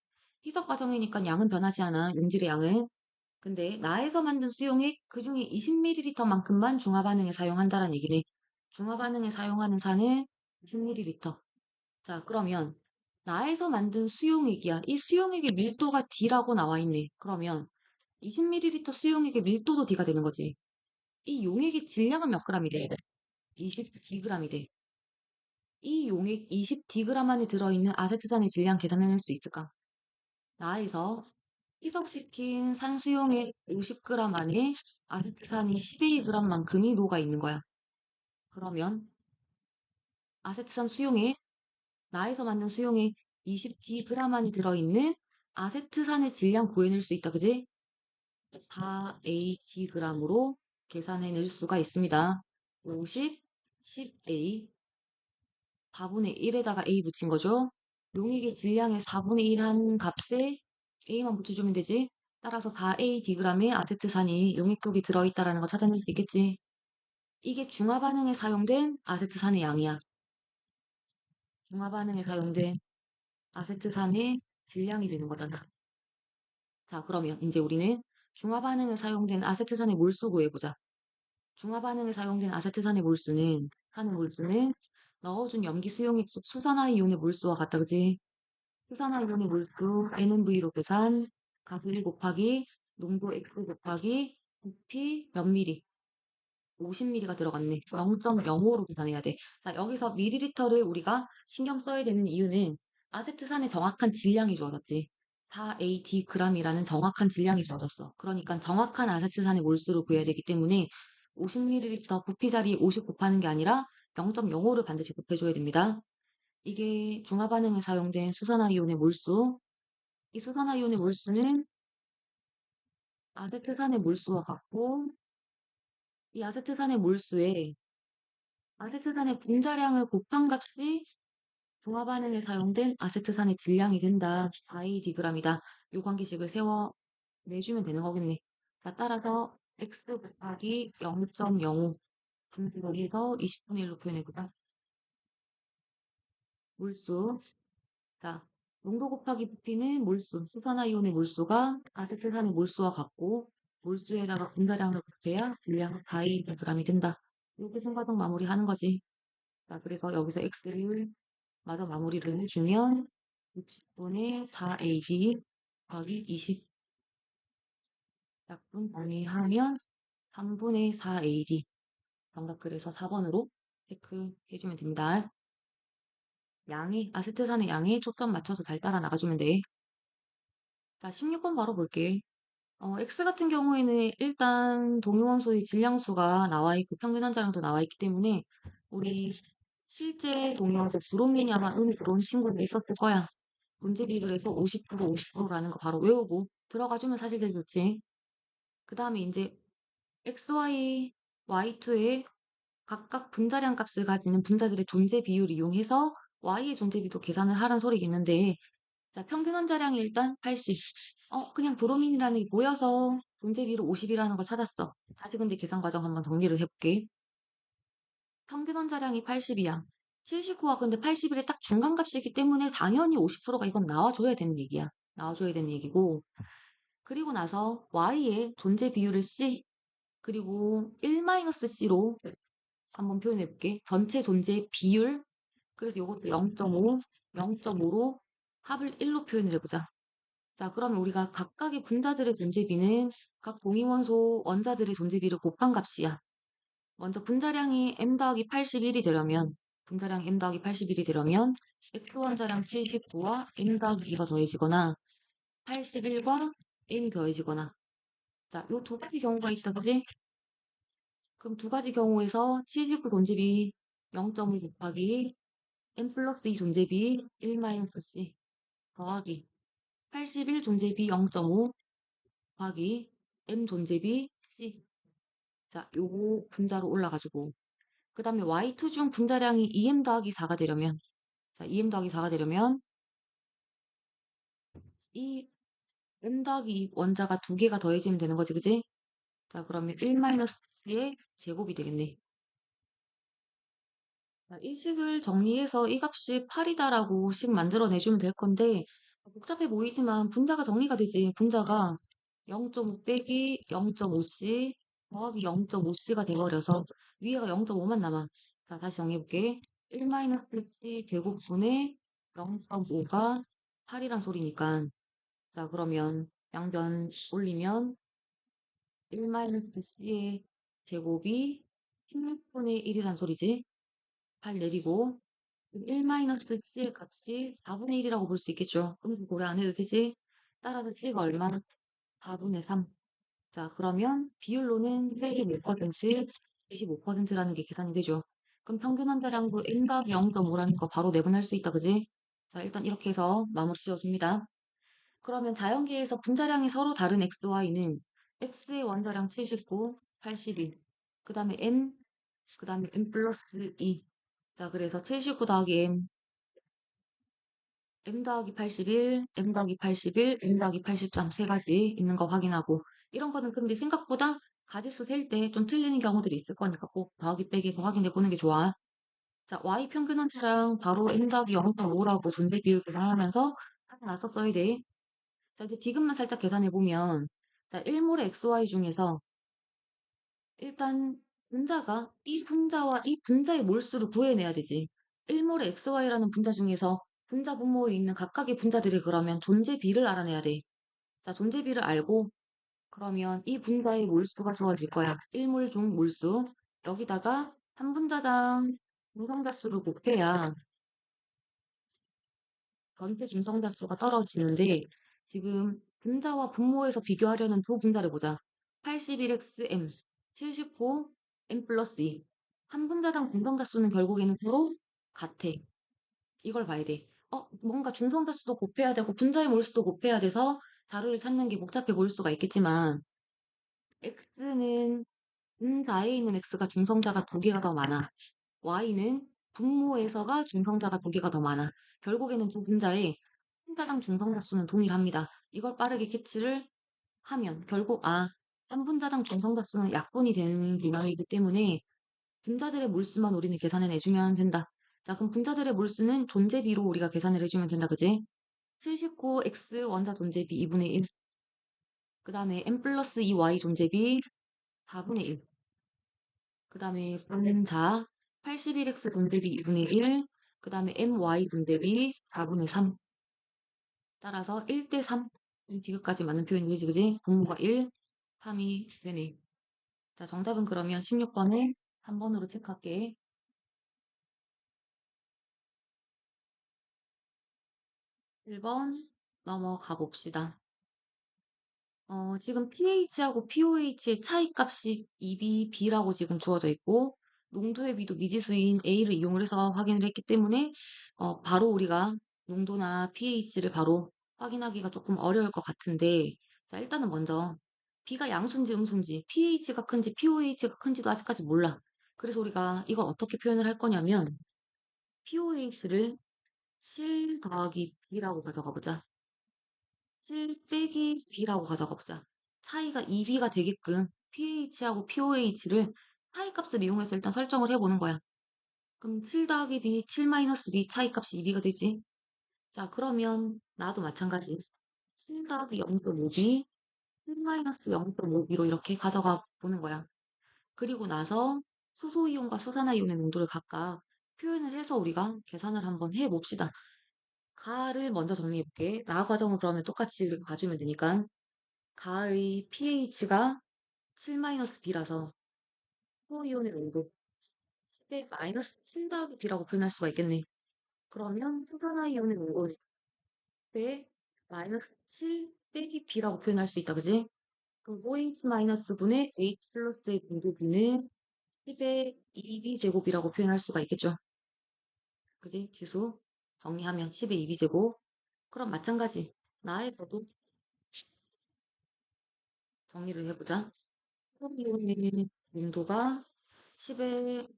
[SPEAKER 1] 희석 과정이니까 양은 변하지 않아. 용질의 양은. 근데 나에서 만든 수용액 그중에 20ml만큼만 중화 반응에 사용한다는 얘기네. 중화 반응에 사용하는 산은 20ml. 자, 그러면 나에서 만든 수용액이야. 이 수용액의 밀도가 D라고 나와 있네. 그러면 20ml 수용액의 밀도도 D가 되는 거지. 이 용액의 질량은 몇 g이 돼? 20dg이 돼. 이 용액 20dg 안에 들어있는 아세트산의 질량 계산해낼 수 있을까? 나에서 희석시킨 산수용액 50g 안에 아세트산이 12g만큼이 녹아 있는 거야. 그러면 아세트산 수용액, 나에서 만든 수용액 20dg 안에 들어있는 아세트산의 질량 구해낼 수 있다, 그지? 4ADg으로 계산해낼 수가 있습니다. 50, 10A, 4분의 1에다가 A 붙인 거죠. 용액의 질량의 4분의 1 한 값에 A만 붙여주면 되지. 따라서 4ADg의 아세트산이 용액독이 들어있다라는 거 찾아낼 수 있겠지. 이게 중화 반응에 사용된 아세트산의 양이야. 중화 반응에 사용된 아세트산의 질량이 되는 거잖아. 자, 그러면 이제 우리는 중화 반응에 사용된 아세트산의 몰수 구해보자. 중화 반응에 사용된 아세트산의 몰수는 넣어준 염기 수용액 속 수산화이온의 몰수와 같다, 그지? 수산화이온의 몰수 NMV로 계산 값 1 곱하기 농도 X 곱하기 부피 몇 미리 50ml가 들어갔네. 0.05로 계산해야 돼. 자, 여기서 미리리터를 우리가 신경 써야 되는 이유는 아세트산의 정확한 질량이 주어졌지. 4AD g이라는 정확한 질량이 주어졌어. 그러니까 정확한 아세트산의 몰수를 구해야 되기 때문에 50ml 부피 자리 50 곱하는 게 아니라 0.05를 반드시 곱해줘야 됩니다. 이게 중화 반응에 사용된 수산화이온의 몰수. 이 수산화이온의 몰수는 아세트산의 몰수와 같고 이 아세트산의 몰수에 아세트산의 분자량을 곱한 값이 중화 반응에 사용된 아세트산의 질량이 된다. 4ADg이다. 이 관계식을 세워 내주면 되는 거겠네. 자, 따라서 x 곱하기 0.05 분수에서 20분의 1로 표현해보자. 몰수. 자, 농도 곱하기 부피는 몰수. 수산화이온의 몰수가 아세트산의 몰수와 같고 몰수에다가 분자량을 곱해야 질량 4ADg이 된다. 이렇게 승과등 마무리하는 거지. 자, 그래서 여기서 x를 마저 마무리를 해주면 60분의 4AD 곱하기 20 약분 정리하면 3분의 4AD 정답. 그래서 4번으로 체크해주면 됩니다. 아세트산의 양에 초점 맞춰서 잘 따라 나가주면 돼. 자, 16번 바로 볼게. X 같은 경우에는 일단 동위원소의 질량수가 나와 있고 평균 원자량도 나와 있기 때문에 우리 실제 동영상 브로미냐만 은이 들어온 친구도 있었을 거야. 문제 비율에서 50% 50%라는 거 바로 외우고 들어가주면 사실 제일 좋지. 그 다음에 이제 XY, Y2의 각각 분자량 값을 가지는 분자들의 존재 비율을 이용해서 Y의 존재 비도 계산을 하라는 소리겠는데, 자, 평균 원자량이 일단 80. 그냥 브로민이라는 게 모여서 존재 비율 50이라는 걸 찾았어. 다시 근데 계산 과정 한번 정리를 해볼게. 평균 원자량이 80이야. 79와 근데 81의 딱 중간값이기 때문에 당연히 50%가 이건 나와줘야 되는 얘기야. 나와줘야 되는 얘기고. 그리고 나서 Y의 존재 비율을 C, 그리고 1-C로 한번 표현해볼게. 전체 존재 비율. 그래서 이것도 0.5, 0.5로 합을 1로 표현을 해보자. 자, 그러면 우리가 각각의 분자들의 존재비는 각 동위원소 원자들의 존재비를 곱한 값이야. 먼저 분자량이 m 더하기 81이 되려면 분자량 m 더하기 81이 되려면 X 원자량 79와 m 더하기 2가 더해지거나 81과 n이 더해지거나, 자, 요 두 가지 경우가 있다, 그지? 그럼 두 가지 경우에서 79 존재비 0.5 곱하기 m 플러스 2 존재비 1-c 더하기 81 존재비 0.5 곱하기 m 존재비 c. 자, 요거 분자로 올라가지고 그 다음에 Y2 중 분자량이 2m 더하기 4가 되려면, 자, 2m 더하기 4가 되려면 이 m 더하기 2 원자가 두 개가 더해지면 되는 거지, 그지? 자, 그러면 1-c의 제곱이 되겠네. 자, 이 식을 정리해서 이 값이 8이다라고 식 만들어내주면 될 건데, 복잡해 보이지만 분자가 정리가 되지. 분자가 0.5 빼기 0.5c 더하기 0.5c가 돼버려서 위에가 0.5만 남아. 자, 다시 정리해볼게. 1-c 제곱분의 0.5가 8이란 소리니까. 자, 그러면 양변 올리면 1-c의 제곱이 16분의 1이란 소리지. 8 내리고 1-c의 값이 4분의 1이라고 볼 수 있겠죠. 음수 고려 안 해도 되지. 따라서 c가 얼마? 4분의 3. 자, 그러면 비율로는 85%, 25%라는 게 계산이 되죠. 그럼 평균 원자량도 n각 0.5라는 거 바로 내분할 수 있다, 그지? 자, 일단 이렇게 해서 마무리 지어줍니다. 그러면 자연계에서 분자량이 서로 다른 xy는 x의 원자량 79, 82, 그 다음에 m, 그 다음에 m 플러스 2. 자, 그래서 79 더하기 m 더하기 81, m 더하기 81, m 더하기 83 세 가지 있는 거 확인하고, 이런 거는 근데 생각보다 가지수 셀 때 좀 틀리는 경우들이 있을 거니까 꼭 더하기 빼기해서 확인해 보는 게 좋아. 자, y 평균 원자량 바로 m 더하기 0.5라고 존재 비율 계산하면서 하나 났었어야 돼. 자, 이제 디귿만 살짝 계산해 보면, 자, 1몰의 xy 중에서 일단 분자가 이 분자와 이 분자의 몰수를 구해내야 되지. 1몰의 xy라는 분자 중에서 분자 분모에 있는 각각의 분자들이 그러면 존재비를 알아내야 돼. 자, 존재비를 알고 그러면 이 분자의 몰수가 주어질 거야. 1몰 중 몰수. 여기다가 한 분자당 중성자수를 곱해야 전체 중성자수가 떨어지는데, 지금 분자와 분모에서 비교하려는 두 분자를 보자. 81xm, 79m 플러스 2. 한 분자당 중성자수는 결국에는 서로 같아. 이걸 봐야 돼. 뭔가 중성자수도 곱해야 되고 분자의 몰수도 곱해야 돼서 자료를 찾는 게 복잡해 보일 수가 있겠지만, x는 분자에 있는 x가 중성자가 두 개가 더 많아. y는 분모에서가 중성자가 두 개가 더 많아. 결국에는 두 분자의 분자당 중성자 수는 동일합니다. 이걸 빠르게 캐치를 하면 결국 한 분자당 중성자 수는 약분이 되는 개념이기 때문에 분자들의 몰수만 우리는 계산해 내주면 된다. 자, 그럼 분자들의 몰수는 존재비로 우리가 계산을 해주면 된다, 그지? 79x 원자 존재비 2분의 1. 그 다음에 m 플러스 2y 존재비 4분의 1. 그 다음에 분자 81x 존재비 2분의 1. 그 다음에 my 존재비 4분의 3. 따라서 1대 3. 디귿까지 맞는 표현이 되지, 그지? 분모가 1, 3이 되네. 자, 정답은 그러면 16번에 3번으로 체크할게. 1번 넘어가 봅시다. 지금 pH하고 pOH의 차이값이 2B, B라고 지금 주어져 있고, 농도의 비도 미지수인 A를 이용을 해서 확인을 했기 때문에 바로 우리가 농도나 pH를 바로 확인하기가 조금 어려울 것 같은데, 자, 일단은 먼저 B가 양수인지 음수인지, pH가 큰지 pOH가 큰지도 아직까지 몰라. 그래서 우리가 이걸 어떻게 표현을 할 거냐면 pOH를 7 더하기 B라고 가져가 보자. 7 빼기 B라고 가져가 보자. 차이가 2B가 되게끔 pH하고 pOH를 차이 값을 이용해서 일단 설정을 해보는 거야. 그럼 7 더하기 B, 7 마이너스 B 차이값이 2B가 되지. 자, 그러면 나도 마찬가지. 7 더하기 0.5B, 7 마이너스 0.5B로 이렇게 가져가 보는 거야. 그리고 나서 수소이온과 수산화이온의 농도를 각각 표현을 해서 우리가 계산을 한번 해봅시다. 가를 먼저 정리해볼게. 나 과정은 그러면 똑같이 우리가 가주면 되니까. 가의 pH가 7-B라서 수소이온의 농도 10의 마이너스 7 더하기 B라고 표현할 수가 있겠네. 그러면 수산화이온의 농도 10의 마이너스 7 빼기 B라고 표현할 수 있다, 그지? 그럼 OH 마이너스 분의 H 플러스의 농도 B는 10의 2B제곱이라고 표현할 수가 있겠죠. 그지? 지수 정리하면 10의 2B제곱. 그럼 마찬가지. 나에서도 정리를 해보자. 소이온의 농도가 10의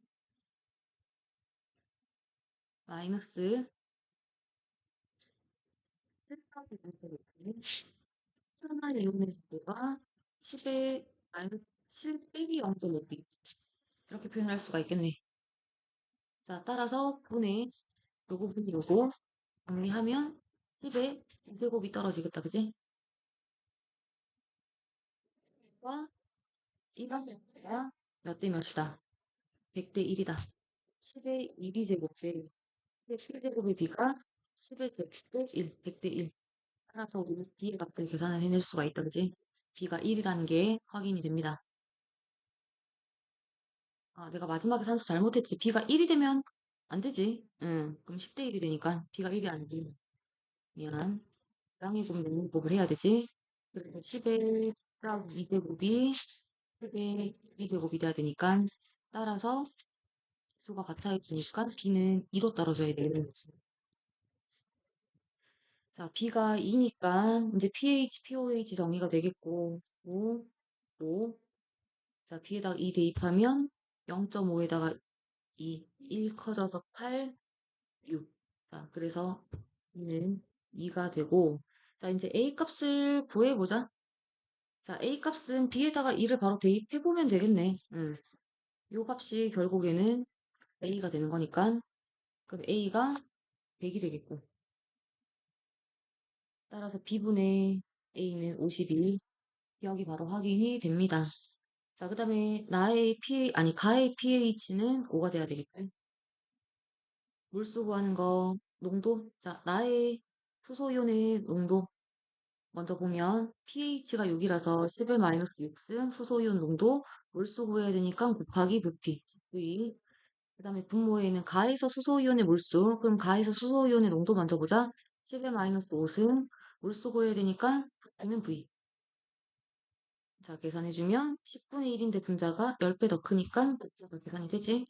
[SPEAKER 1] 마이너스 7까지 농도를 산화이온의 농도가 10의 마이너스 7 빼기 0.5B 이렇게 표현할 수가 있겠네. 자, 따라서 분의 요 부분이 요거 정리하면 10의 2제곱이 떨어지겠다, 그지? 과 1하면 몇 대 몇이다? 100대 1이다. 10의 2B제곱 대 10의 7제곱의 B가 10의 제곱 대 1, 100대 1. 따라서 우리 B의 값을 계산을 해낼 수가 있다, 그지? B가 1이라는 게 확인이 됩니다. 아, 내가 마지막에 산수 잘못했지. B가 1이 되면 안 되지. 응, 그럼 10대 1이 되니까 B가 1이 아니지. 미안. 양의 곱 용법을 해야 되지. 그래서 10의 2제곱이 10의 2제곱이 돼야 되니까 따라서 수가 같아 해주니까 B는 2로 떨어져야 돼. 자, B가 2니까 이제 pH, pOH 정의가 되겠고 5, 5. 자, B에다가 2 대입하면 0.5에다가 2, 1 커져서 8, 6. 자, 그래서 B는 2가 되고, 자, 이제 A 값을 구해보자. 자, A 값은 B에다가 2를 바로 대입해보면 되겠네. 요 값이 결국에는 A가 되는 거니까, 그럼 A가 100이 되겠고, 따라서 B분의 A는 51. 여기 바로 확인이 됩니다. 자, 그 다음에 나의 pH, 아니, 가의 pH는 5가 돼야 되겠다. 물수 구하는 거, 농도. 자, 나의 수소이온의 농도. 먼저 보면 pH가 6이라서 10의 마이너스 6승 수소이온 농도 몰수 구해야 되니까 곱하기 부피 V. 그 다음에 분모에는 가에서 수소이온의 몰수. 그럼 가에서 수소이온의 농도 먼저 보자. 10의 마이너스 5승 몰수 구해야 되니까 부피는 V. 자, 계산해주면 10분의 1인데 분자가 10배 더 크니까 부피가 계산이 되지.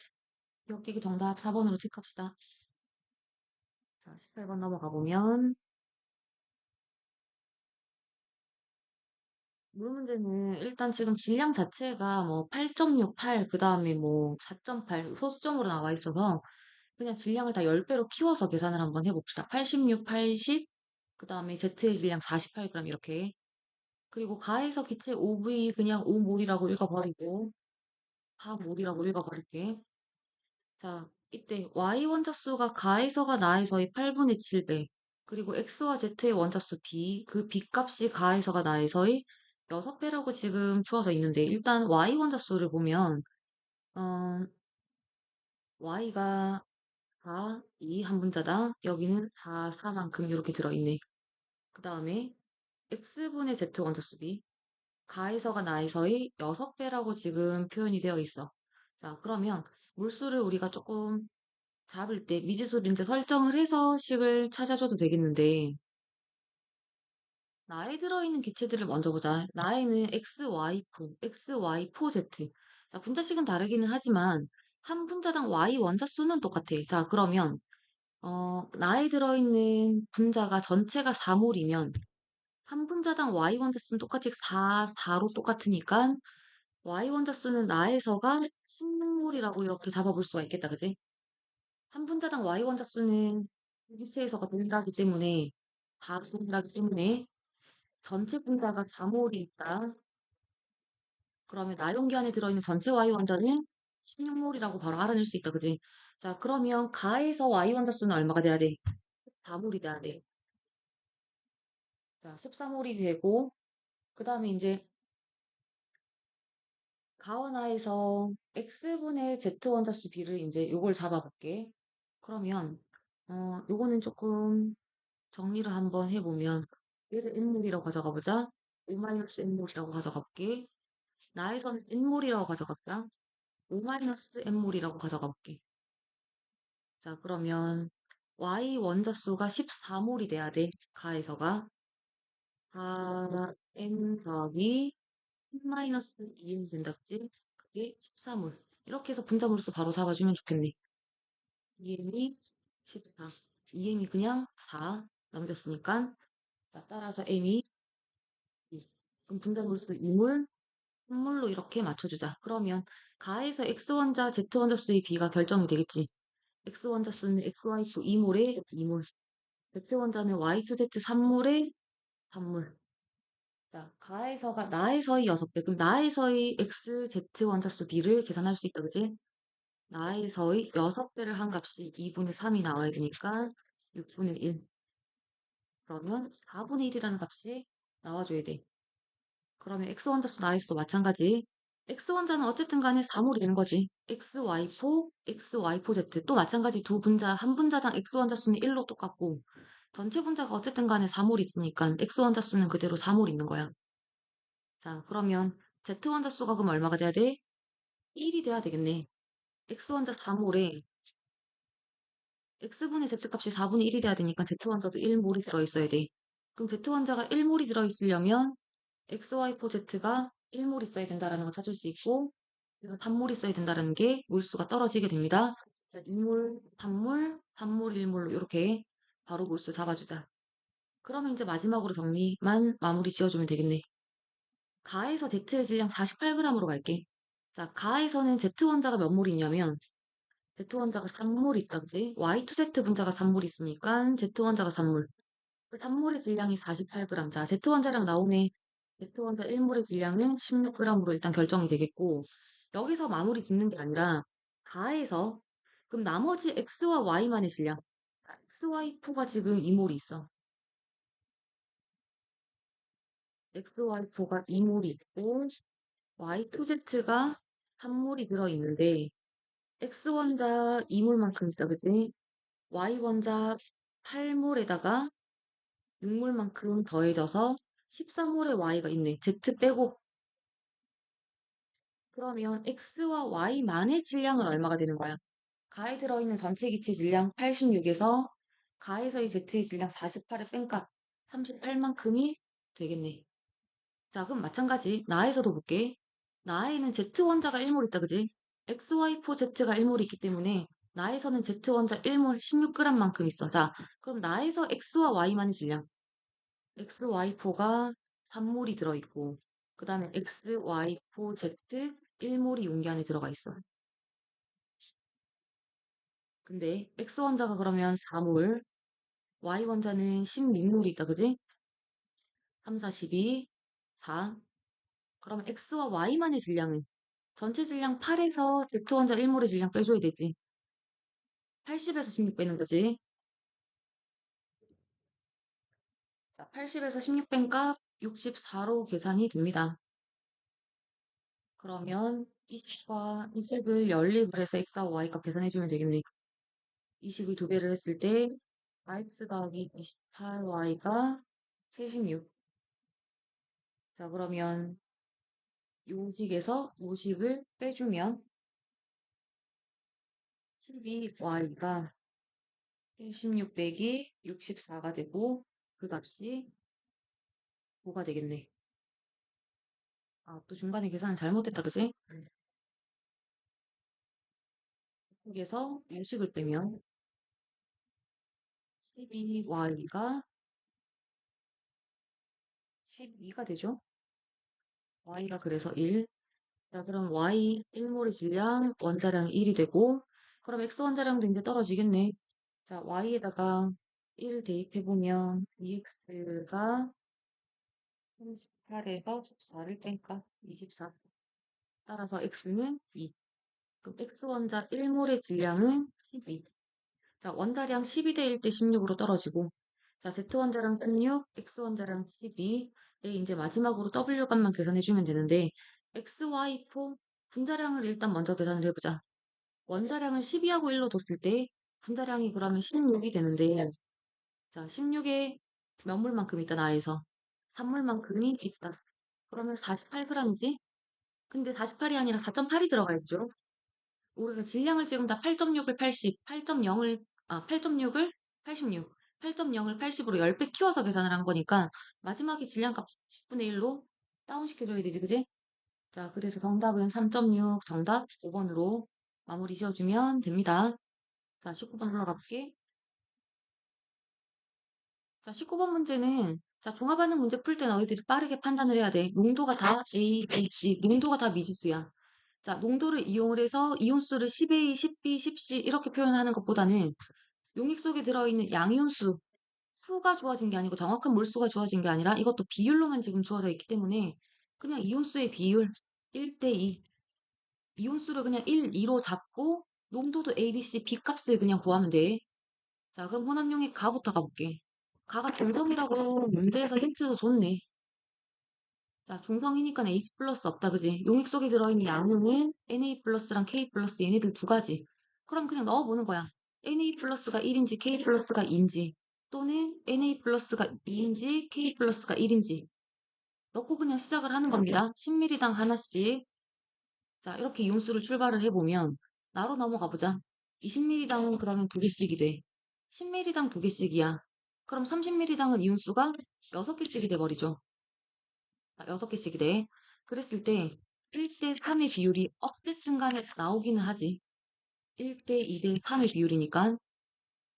[SPEAKER 1] 기억계기 정답 4번으로 체크합시다. 자, 18번 넘어가 보면 물 문제는 일단 지금 질량 자체가 뭐 8.68, 그 다음에 뭐 4.8 소수점으로 나와 있어서 그냥 질량을 다 10배로 키워서 계산을 한번 해봅시다. 86, 80, 그 다음에 Z의 질량 48g 이렇게. 그리고 가에서 기체 OV 그냥 5몰이라고 읽어버리고 4몰이라고 읽어버릴게. 자, 이때 Y 원자수가 가에서가 나에서의 8분의 7배, 그리고 X와 Z의 원자수 B, 그 B 값이 가에서가 나에서의 6배라고 지금 주어져 있는데, 일단 Y 원자수를 보면, 어, Y가 4, 2 한 분자당, 여기는 4, 4만큼 이렇게 들어있네. 그 다음에 X분의 Z 원자수 B, 가에서가 나에서의 6배라고 지금 표현이 되어 있어. 자, 그러면 물수를 우리가 조금 잡을 때 미지수를 이제 설정을 해서 식을 찾아줘도 되겠는데, 나에 들어있는 기체들을 먼저 보자. 나에는 XY4, XY4Z. 자, 분자식은 다르기는 하지만 한 분자당 y 원자수는 똑같아. 자, 그러면 나에 들어있는 분자가 전체가 4몰이면 한 분자당 y 원자수는 똑같이 4, 4로 똑같으니까 y 원자수는 나에서가 16몰이라고 이렇게 잡아볼 수가 있겠다, 그지? 한 분자당 y 원자수는 일체에서가 동일하기 때문에 다 동일하기 때문에 전체 분자가 4몰이 있다. 그러면 나용기 안에 들어있는 전체 y 원자는 16몰이라고 바로 알아낼 수 있다, 그지? 자, 그러면 가에서 y 원자수는 얼마가 돼야 돼? 4몰이 돼야 돼. 자, 14몰이 되고 그 다음에 이제 가원하에서 x분의 z 원자수 비를 이제 요걸 잡아볼게. 그러면 요거는 조금 정리를 한번 해보면 얘를 n몰이라고 가져가 보자. 5-n몰이라고 가져가 볼게. 나에서는 n몰이라고 가져갈까? 5-n몰이라고 가져가 볼게. 자, 그러면 y 원자수가 14몰이 돼야 돼. 가에서가 4m 더하기 10-2m 된다, 그지? 그게 14몰. 이렇게 해서 분자몰수 바로 잡아주면 좋겠네. 2m이 14. 2m이 그냥 4 남겼으니까. 자, 따라서 m이 2. 그럼 분자몰수 2몰, 3몰로 이렇게 맞춰주자. 그러면 가에서 x원자, z원자수의 비가 결정이 되겠지. x원자수는 xy2 2몰에 2몰. z원자는 y2z 3몰에 3몰. 자, 가에서가 나에서의 6배. 그럼 나에서의 x, z 원자수 비를 계산할 수 있다, 그지? 나에서의 6배를 한 값이 2분의 3이 나와야 되니까 6분의 1. 그러면 4분의 1이라는 값이 나와줘야 돼. 그러면 x 원자수 나에서도 마찬가지. x 원자는 어쨌든 간에 4몰이 되는 거지. xy4, xy4z. 또 마찬가지 두 분자, 한 분자당 x 원자수는 1로 똑같고 전체 분자가 어쨌든 간에 4몰이 있으니까 x 원자수는 그대로 4몰 있는 거야. 자, 그러면 z 원자수가 그럼 얼마가 돼야 돼? 1이 돼야 되겠네. x 원자 4몰에 x분의 z값이 4분의 1이 돼야 되니까 z 원자도 1몰이 들어있어야 돼. 그럼 z 원자가 1몰이 들어있으려면 xy4z가 1몰 있어야 된다라는 거 찾을 수 있고 그래서 단몰 있어야 된다는 게 몰수가 떨어지게 됩니다. 2몰, 단몰, 단몰, 1몰로 이렇게 바로 몰수 잡아주자. 그러면 이제 마지막으로 정리만 마무리 지어주면 되겠네. 가에서 Z의 질량 48g으로 갈게. 자, 가에서는 Z원자가 몇 몰 있냐면 Z원자가 3몰 있다, 그지? Y2Z 분자가 3몰 있으니까 Z원자가 3몰. 그 단몰의 질량이 48g. 자, Z원자랑 나오네. Z원자 1몰의 질량은 16g으로 일단 결정이 되겠고 여기서 마무리 짓는 게 아니라 가에서 그럼 나머지 X와 Y만의 질량. XY4가 지금 2몰이 있어. XY4가 2몰이 있고 Y2Z가 3몰이 들어있는데 X원자 2몰만큼 있다, 그지? Y원자 8몰에다가 6몰만큼 더해져서 13몰의 Y가 있네. Z 빼고. 그러면 X와 Y만의 질량은 얼마가 되는 거야? 가에 들어있는 전체 기체 질량 86에서 가에서의 Z의 질량 48의 뺀값 38만큼이 되겠네. 자, 그럼 마찬가지 나에서도 볼게. 나에는 Z원자가 1몰 있다, 그지? XY4Z가 1몰이 있기 때문에 나에서는 Z원자 1몰 16g만큼 있어. 자, 그럼 나에서 X와 Y만의 질량. XY4가 3몰이 들어있고 그 다음에 XY4Z 1몰이 용기 안에 들어가 있어. 근데 X원자가 그러면 4몰, Y원자는 16몰이 있다, 그지? 3, 4, 12, 4. 그러면 X와 Y만의 질량은 전체 질량 8에서 Z원자 1몰의 질량 빼줘야 되지. 80에서 16 빼는 거지. 자, 80에서 16 뺀 값 64로 계산이 됩니다. 그러면 이 식과 이 식을 연립을 해서 X와 Y 값 계산해주면 되겠네. 이 식을 두 배를 했을 때 x 더하기 28y가 76. 자, 그러면 요식에서 요식을 빼주면 12y가 76 빼기 64가 되고 그 값이 5가 되겠네. 아, 또 중간에 계산을 잘못했다, 그지? 여기에서 유식을 빼면 12y가 12가 되죠. y가 그래서 1. 자, 그럼 y 1몰의 질량 원자량이 1이 되고, 그럼 x 원자량도 이제 떨어지겠네. 자, y에다가 1 대입해보면 2x가 38에서 14를 뺄까? 24. 따라서 x는 2. 그럼 x 원자 1몰의 질량은 12. 자, 원자량 12대 1 대 16으로 떨어지고, 자, z 원자량 16, x 원자량 12. 네, 이제 마지막으로 w 값만 계산해주면 되는데, x, y, 포 분자량을 일단 먼저 계산을 해보자. 원자량을 12하고 1로 뒀을 때 분자량이 그러면 16이 되는데, 자, 16에 몇 물만큼 있다 나에서 3물만큼이 있다. 그러면 48g이지? 근데 48이 아니라 4.8이 들어가 있죠. 우리가 질량을 지금 다 8.6을 80, 8.0을 8.6을 86, 8.0을 80으로 10배 키워서 계산을 한 거니까 마지막에 질량값 10분의 1로 다운시켜줘야 되지, 그지? 자, 그래서 정답은 3.6, 정답 5번으로 마무리 지어주면 됩니다. 자, 19번 올라가 볼게. 자, 19번 문제는 자, 종합하는 문제 풀 때 너희들이 빠르게 판단을 해야 돼. 농도가 다 A, B, C, 농도가 다 미지수야. 자, 농도를 이용을 해서 이온수를 10A, 10B, 10C 이렇게 표현하는 것보다는 용액 속에 들어있는 양이온수, 수가 주어진 게 아니고 정확한 몰수가 주어진 게 아니라 이것도 비율로만 지금 주어져 있기 때문에 그냥 이온수의 비율 1대 2. 이온수를 그냥 1, 2로 잡고 농도도 A, B, C, B 값을 그냥 구하면 돼. 자, 그럼 혼합용액 가부터 가볼게. 가가 중성이라고 문제에서 힌트도 줬네. 자, 중성이니까 H 플러스 없다, 그지? 용액 속에 들어있는 양은 Na 플러스랑 K 플러스 얘네들 두 가지. 그럼 그냥 넣어보는 거야. Na 플러스가 1인지 K 플러스가 2인지 또는 Na 플러스가 2인지 K 플러스가 1인지 넣고 그냥 시작을 하는 겁니다. 10ml당 하나씩. 자, 이렇게 이온수를 출발을 해보면 나로 넘어가 보자. 20ml당은 그러면 두 개씩이 돼. 10ml당 두 개씩이야. 그럼 30ml당은 이온수가 6개씩이 돼버리죠. 6개씩이 돼. 그랬을 때 1대 3의 비율이 어쨌든 간에 나오기는 하지. 1대 2대 3의 비율이니까.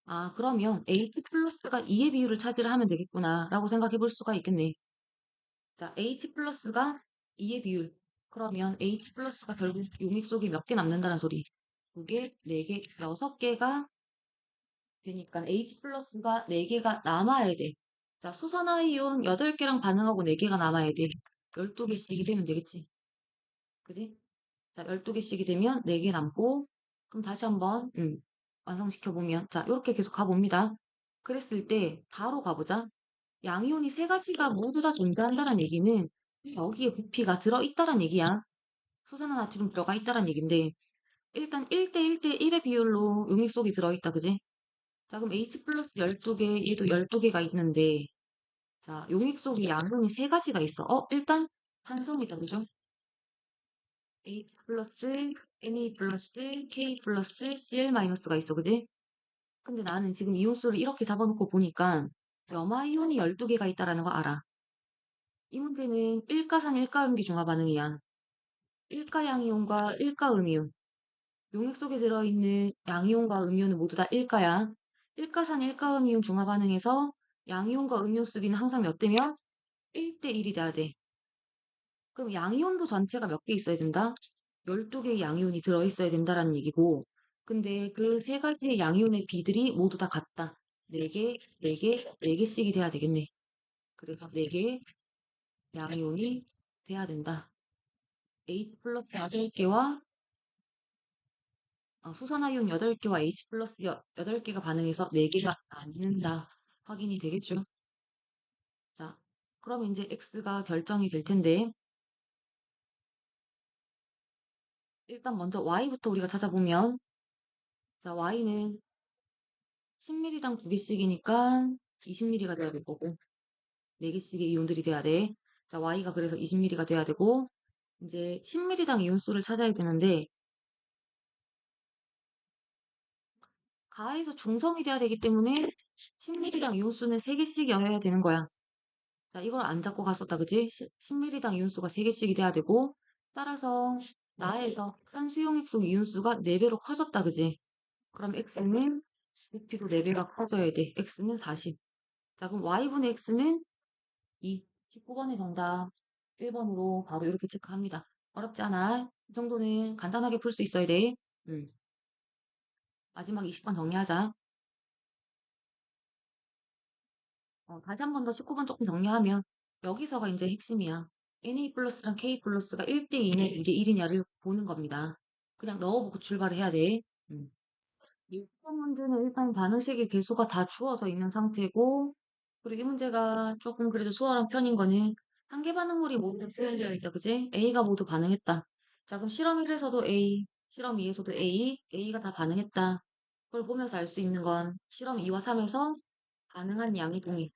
[SPEAKER 1] 아, 그러면 H 플러스가 2의 비율을 차지를 하면 되겠구나 라고 생각해 볼 수가 있겠네. 자, H 플러스가 2의 비율. 그러면 H 플러스가 결국 용액 속에 몇 개 남는다는 소리. 2개, 4개, 6개가 되니까 H 플러스가 4개가 남아야 돼. 자, 수산화이온 8개랑 반응하고 4개가 남아야 돼. 12개씩이 되면 되겠지. 그지? 자, 12개씩이 되면 4개 남고, 그럼 다시 한번, 완성시켜보면, 자, 이렇게 계속 가봅니다. 그랬을 때, 바로 가보자. 양이온이 세 가지가 모두 다 존재한다는 얘기는 여기에 부피가 들어있다란 얘기야. 수산화나트륨 들어가 있다란 얘긴데, 일단 1대 1대 1의 비율로 용액 속에 들어있다, 그지? 자, 그럼 H 플러스 12개, 얘도 12개가 있는데, 자, 용액 속에 양이온이 세 가지가 있어. 일단, 탄성이다, 그죠? H 플러스, Na 플러스, K 플러스, Cl 마이너스가 있어, 그지? 근데 나는 지금 이온수를 이렇게 잡아놓고 보니까 염화이온이 12개가 있다라는 거 알아. 이 문제는 일가산 일가염기 중화 반응이야. 일가양이온과 일가음이온. 용액 속에 들어있는 양이온과 음이온은 모두 다 일가야. 일가산 일가음이온 중화 반응에서 양이온과 음이온 수비는 항상 몇 대면 1대 1이 돼야 돼. 그럼 양이온도 전체가 몇 개 있어야 된다? 12개의 양이온이 들어있어야 된다라는 얘기고, 근데 그 세 가지의 양이온의 비들이 모두 다 같다. 4개, 4개, 4개씩이 돼야 되겠네. 그래서 4개 양이온이 돼야 된다. H 플러스 8개와 수산화이온 8개와 H 플러스 8개가 반응해서 4개가 남는다. 확인이 되겠죠? 자, 그럼 이제 X가 결정이 될 텐데, 일단 먼저 Y부터 우리가 찾아보면, 자, Y는 10ml당 2개씩이니까 20ml가 돼야 될 거고, 4개씩의 이온들이 돼야 돼. 자, Y가 그래서 20ml가 돼야 되고, 이제 10ml당 이온수를 찾아야 되는데, 가에서 중성이 돼야 되기 때문에 10ml당 이온수는 3개씩이어야 되는 거야. 자, 이걸 안 잡고 갔었다, 그지? 10ml당 이온수가 3개씩이 돼야 되고, 따라서 나에서 큰 수용액속 이윤수가 4배로 커졌다, 그지? 그럼 x는 부피도 4배가 커져야 돼. x는 40. 자, 그럼 y분의 x는 2. 19번의 정답. 1번으로 바로 이렇게 체크합니다. 어렵지 않아. 이 정도는 간단하게 풀 수 있어야 돼. 마지막 20번 정리하자. 다시 한 번 더 19번 조금 정리하면 여기서가 이제 핵심이야. NA 플러스랑 K 플러스가 1대2냐 이제 1이냐를 보는 겁니다. 그냥 넣어보고 출발을 해야 돼. 음. 이 수학 문제는 일단 반응식의 개수가 다 주어져 있는 상태고, 그리고 이 문제가 조금 그래도 수월한 편인 거는 한 개 반응물이 모두 표현되어 있다, 그지? A가 모두 반응했다. 자, 그럼 실험 1에서도 A, 실험 2에서도 A, A가 다 반응했다. 그걸 보면서 알 수 있는 건 실험 2와 3에서 반응한 양이 동일.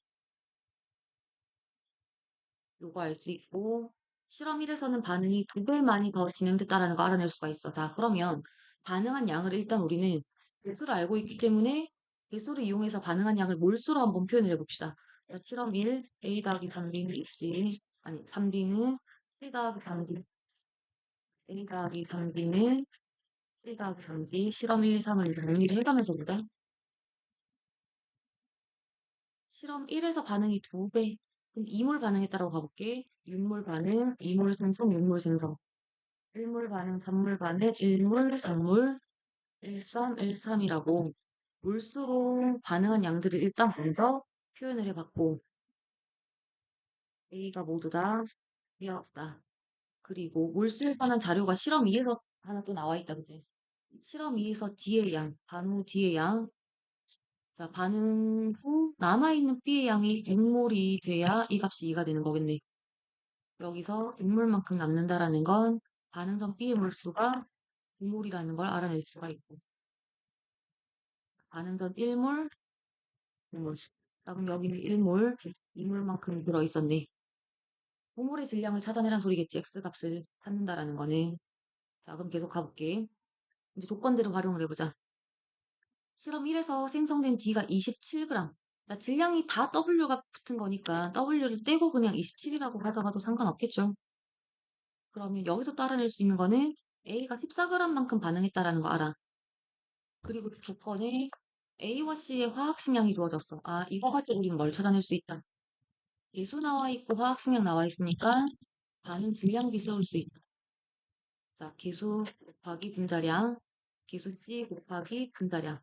[SPEAKER 1] 요거 알 수 있고, 실험 1에서는 반응이 2배 많이 더 진행됐다라는 거 알아낼 수가 있어. 자, 그러면 반응한 양을 일단 우리는 개수를 알고 있기 때문에 개수를 이용해서 반응한 양을 몰수로 한번 표현을 해봅시다. 자, 실험 1, A 더하기 3B는 C, 아니, 3B는 C 더하기 3D, A 더하기 3B는 C 더하기 3D, 실험 1, 3을 정리를 해가면서 보자. 실험 1에서 반응이 2배. 그럼 이몰 반응에 따라 가볼게. 윤몰 반응, 이몰 생성, 윤몰 생성. 1몰 반응, 3몰 반응, 1몰, 3몰, 13, 13이라고 몰수로 반응한 양들을 일단 먼저 표현을 해봤고 A가 모두 다 B였다. 그리고 몰수에 관한 자료가 실험 2에서 하나 또 나와 있다, 그지? 실험 2에서 D의 양, 반응 D의 양, 자, 반응 후 남아있는 B의 양이 6몰이 돼야 이 값이 2가 되는 거겠네. 여기서 6몰만큼 남는다라는 건 반응 전 B의 몰수가 9몰이라는 걸 알아낼 수가 있고 반응 전 1몰, 2몰. 자, 그럼 여기는 1몰, 2몰만큼 들어있었네. 5몰의 질량을 찾아내란 소리겠지. X값을 찾는다라는 거는. 자, 그럼 계속 가볼게. 이제 조건대로 활용을 해보자. 실험 1에서 생성된 D가 27g. 자, 질량이 다 W가 붙은 거니까 W를 떼고 그냥 27이라고 가져가도 상관없겠죠. 그러면 여기서 또 알아낼 수 있는 거는 A가 14g만큼 반응했다라는 거 알아. 그리고 조건에 A와 C의 화학식량이 주어졌어. 아, 이거 가지고 우리는 뭘 찾아낼 수 있다. 예수 나와 있고 화학식량 나와 있으니까 반응 질량비 세울 수 있다. 자, 개수 곱하기 분자량, 개수 C 곱하기 분자량.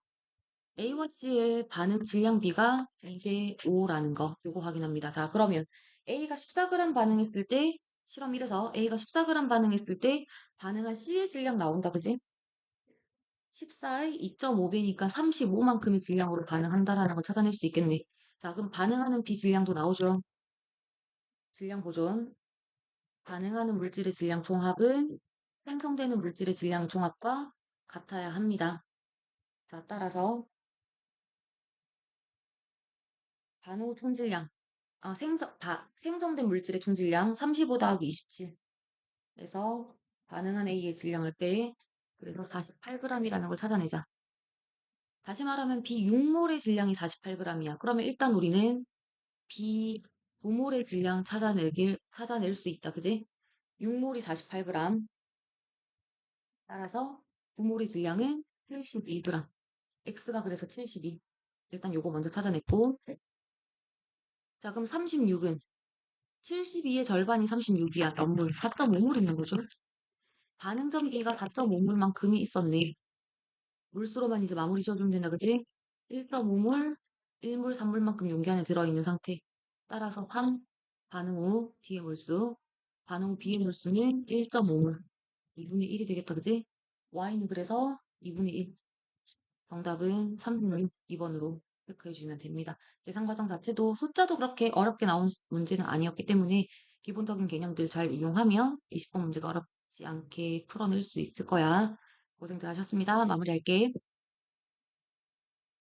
[SPEAKER 1] A와 C의 반응 질량비가 이제 5라는 거, 요거 확인합니다. 자, 그러면 A가 14g 반응했을 때, 실험 1에서 A가 14g 반응했을 때 반응한 C의 질량 나온다, 그지? 14의 2.5배니까 35만큼의 질량으로 반응한다라는 걸 찾아낼 수 있겠네. 자, 그럼 반응하는 B 질량도 나오죠. 질량 보존. 반응하는 물질의 질량 종합은 생성되는 물질의 질량 종합과 같아야 합니다. 자, 따라서 반응 총질량, 생성된 물질의 총질량 35 더하기 27. 그래서 반응한 A의 질량을 빼, 그래서 48g이라는 걸 찾아내자. 다시 말하면 B 6몰의 질량이 48g이야. 그러면 일단 우리는 B 9몰의 질량 찾아낼 수 있다. 그지? 6몰이 48g. 따라서 9몰의 질량은 72g. X가 그래서 72. 일단 요거 먼저 찾아냈고. 자, 그럼 36은 72의 절반이 36이야. 몇 몰? 4.5몰 있는 거죠. 반응 전비가 4.5몰만큼이 있었네. 물수로만 이제 마무리 지어주면 된다, 그지? 1.5몰, 1몰, 3몰만큼 용기 안에 들어있는 상태. 따라서 3, 반응 후 D의 몰수, 반응 후 B의 몰수는 1.5몰. 2분의 1이 되겠다, 그지? Y는 그래서 2분의 1. 정답은 36, 2번으로 체크해주면 됩니다. 계산 과정 자체도 숫자도 그렇게 어렵게 나온 문제는 아니었기 때문에 기본적인 개념들 잘 이용하면 20번 문제가 어렵지 않게 풀어낼 수 있을 거야. 고생들 하셨습니다. 마무리할게.